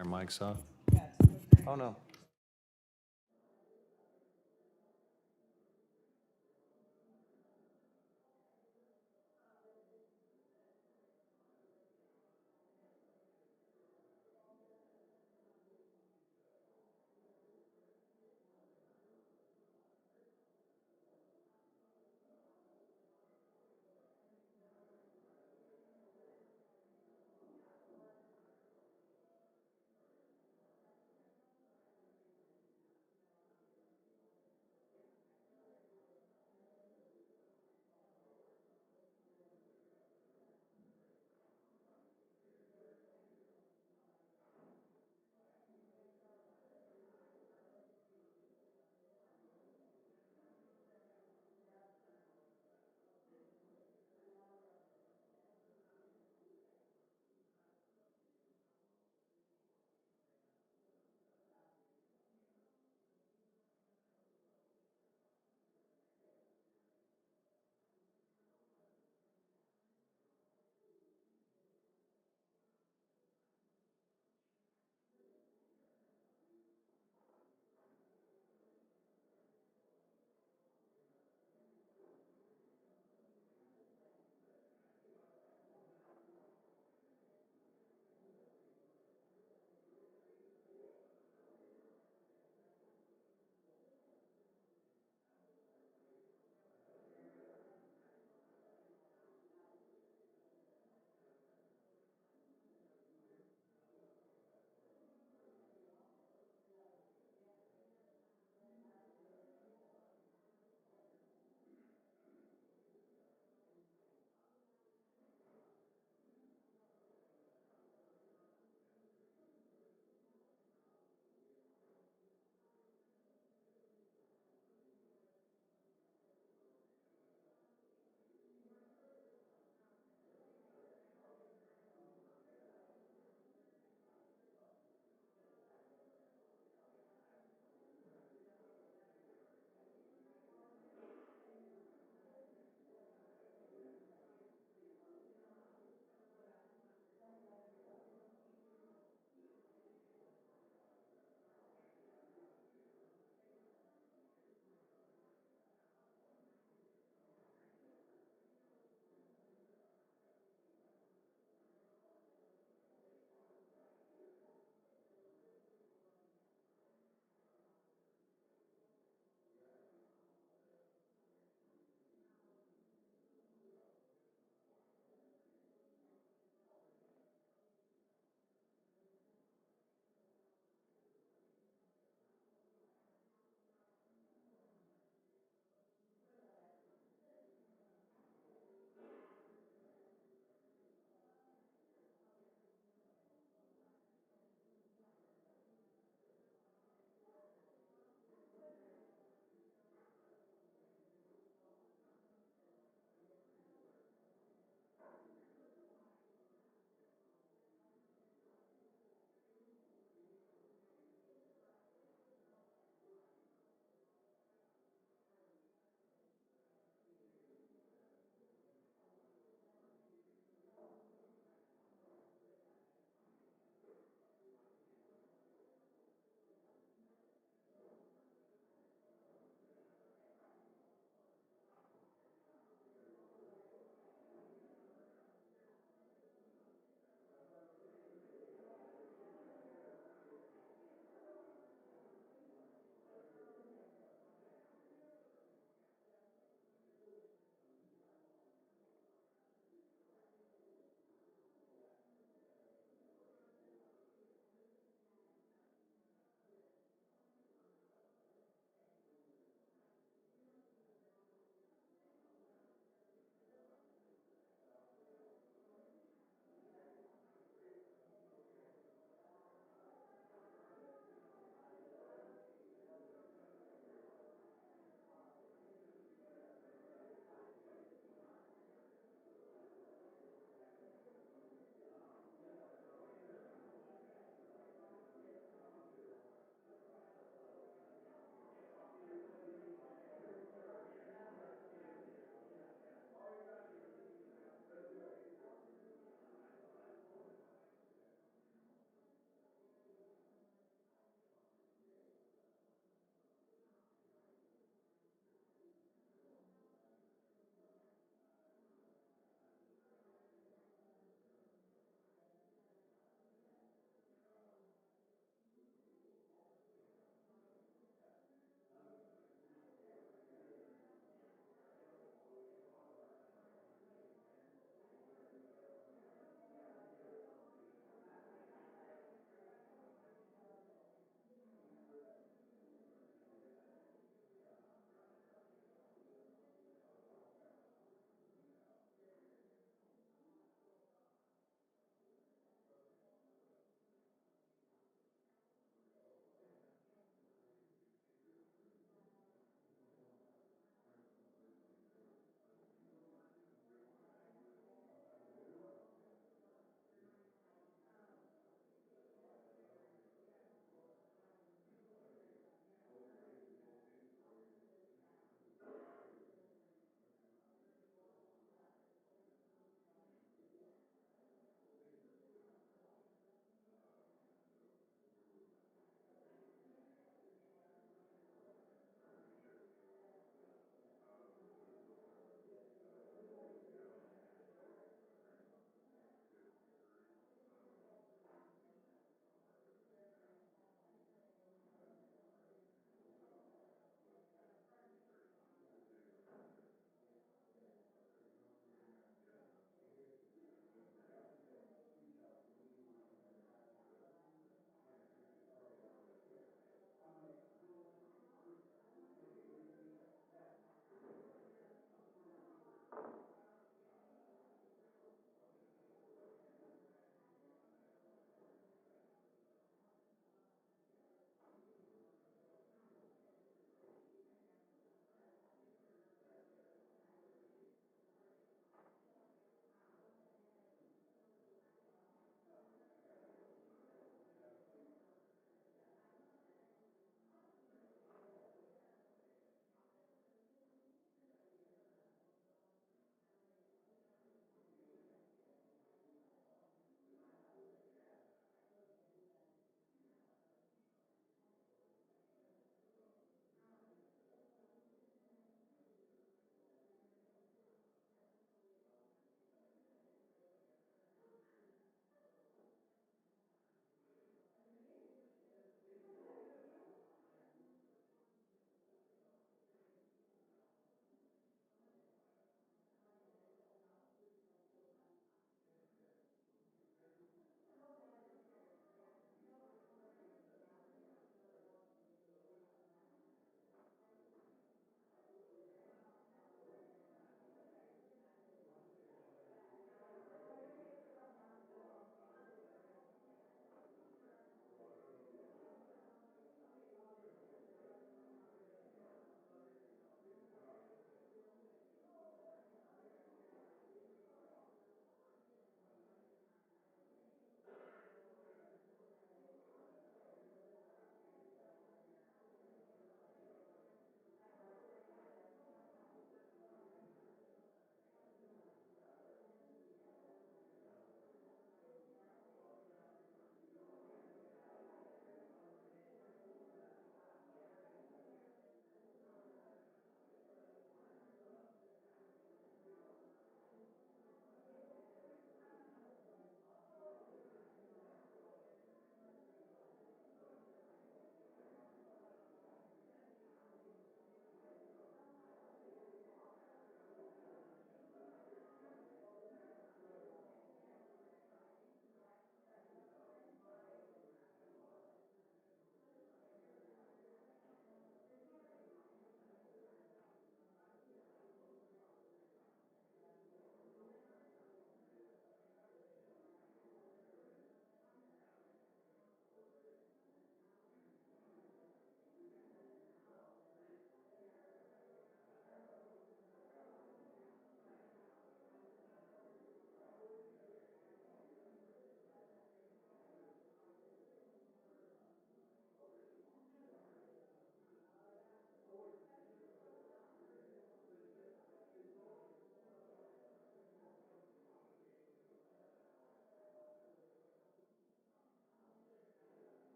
D: Our mics off? Oh, no.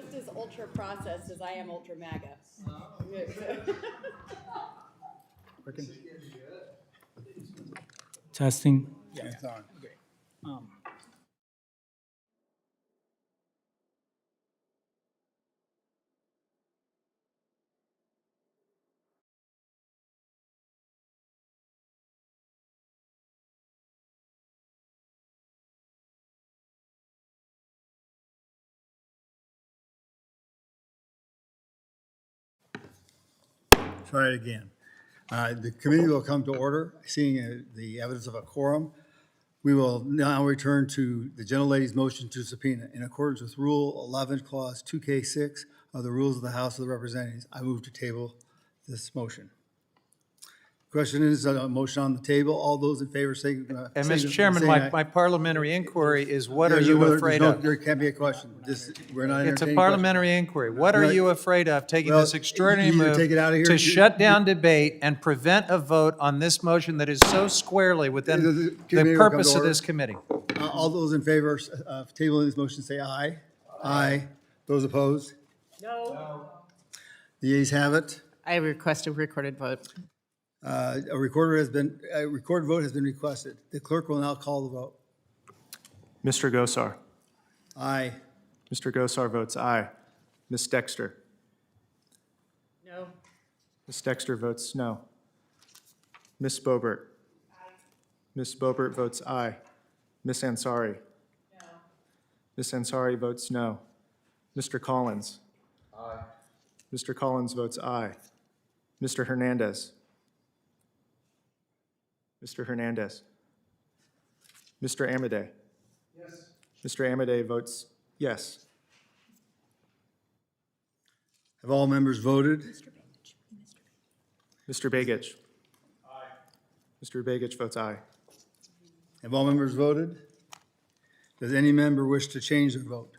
K: Just as ultra processed as I am ultra MAGA.
L: Testing.
A: Yeah, it's on. Try it again. The committee will come to order, seeing the evidence of a quorum. We will now return to the gentlelady's motion to subpoena. In accordance with Rule 11, Clause 2K6 of the Rules of the House of the Representatives, I move to table this motion. Question is a motion on the table. All those in favor say.
D: And Mr. Chairman, my parliamentary inquiry is, what are you afraid of?
A: There can't be a question. We're not
D: It's a
A: entertaining
D: parliamentary inquiry. What are
A: Right.
D: you afraid of, taking
A: Well,
D: this extraordinary
A: you either
D: move
A: take it out of here
D: to
A: or
D: shut down debate and prevent a vote on this motion that is so squarely within
A: The
D: the
A: committee will come
D: purpose
A: to
D: of
A: order.
D: this committee?
A: All those in favor of tabling this motion say aye. Aye. Those opposed? No. The ayes have it.
B: I request a recorded vote.
A: A recorded vote has been requested. The clerk will now call the vote.
M: Mr. Gosar.
A: Aye.
M: Mr. Gosar votes aye. Ms. Dexter.
B: No.
M: Ms. Dexter votes no. Ms. Boebert. Aye. Ms. Boebert votes aye. Ms. Ansari. No. Ms. Ansari votes no. Mr. Collins. Aye. Mr. Collins votes aye. Mr. Hernandez. Mr. Hernandez. Mr. Amade. Yes. Mr. Amade votes yes.
A: Have all members voted?
M: Mr. Begich. Aye. Mr. Begich votes aye.
A: Have all members voted? Does any member wish to change their vote?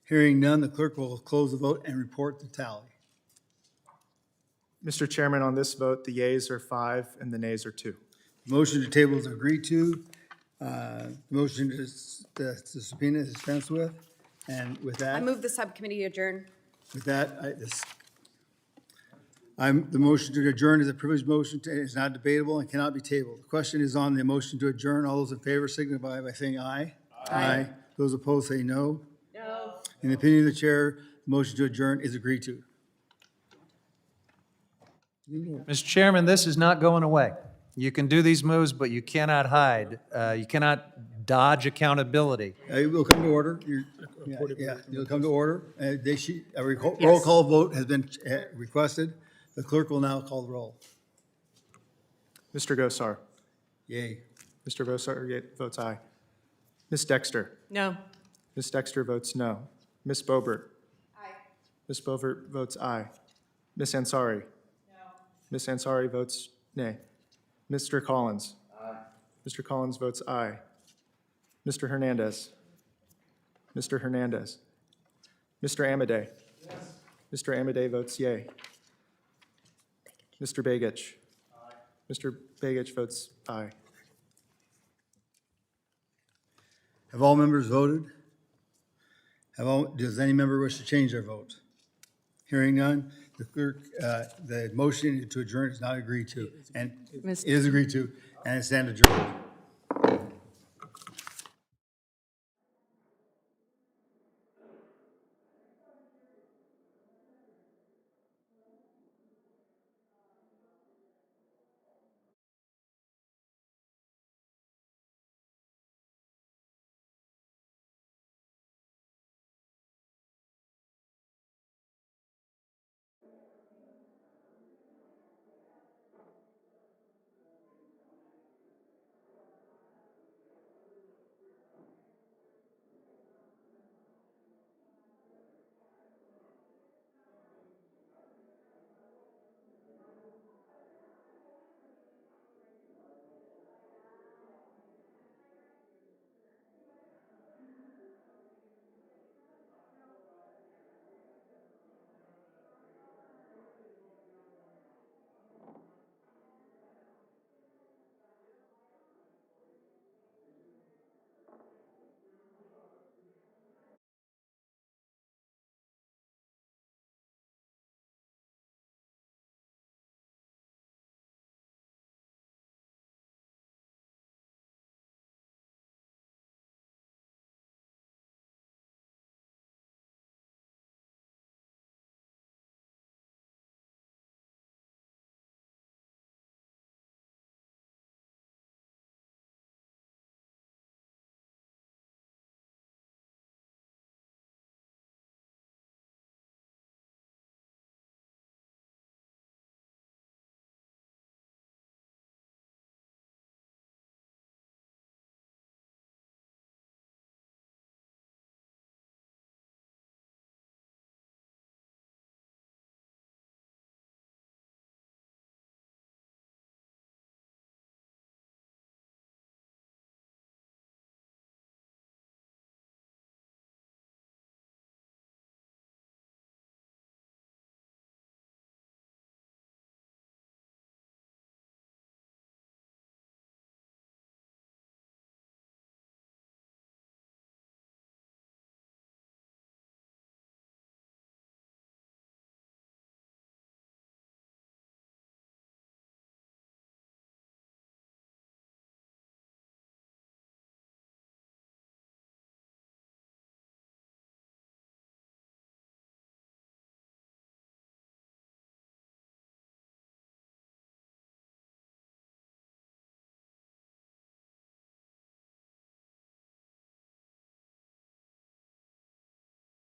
A: Hearing none, the clerk will close the vote and report the tally.
M: Mr. Chairman, on this vote, the yeas are 5 and the nays are 2.
A: Motion to table is agreed to. Motion to subpoena is dispensed with. And with
K: I
A: that,
K: move the subcommittee adjourn.
A: the motion to adjourn is a privileged motion. It is not debatable and cannot be tabled. The question is on the motion to adjourn. All those in favor signify by saying aye. Aye. Those opposed say no.
K: No.
A: In the opinion of the chair, the motion to adjourn is agreed to.
D: Mr. Chairman, this is not going away. You can do these moves, but you cannot hide. You cannot dodge accountability.
A: It will come to order. You'll come to order. A roll call vote has been requested. The clerk will now call the roll.
M: Mr. Gosar.
A: Yay.
M: Mr. Gosar votes aye. Ms. Dexter.
B: No.
M: Ms. Dexter votes no. Ms. Boebert. Aye. Ms. Boebert votes aye. Ms. Ansari. No. Ms. Ansari votes nay. Mr. Collins. Aye. Mr. Collins votes aye. Mr. Hernandez. Mr. Hernandez. Mr. Amade. Yes. Mr. Amade votes yay. Mr. Begich. Aye. Mr. Begich votes aye.
A: Have all members voted? Does any member wish to change their vote? Hearing none, the clerk, the motion to adjourn is not agreed to, and it is agreed to, and it stands adjourned.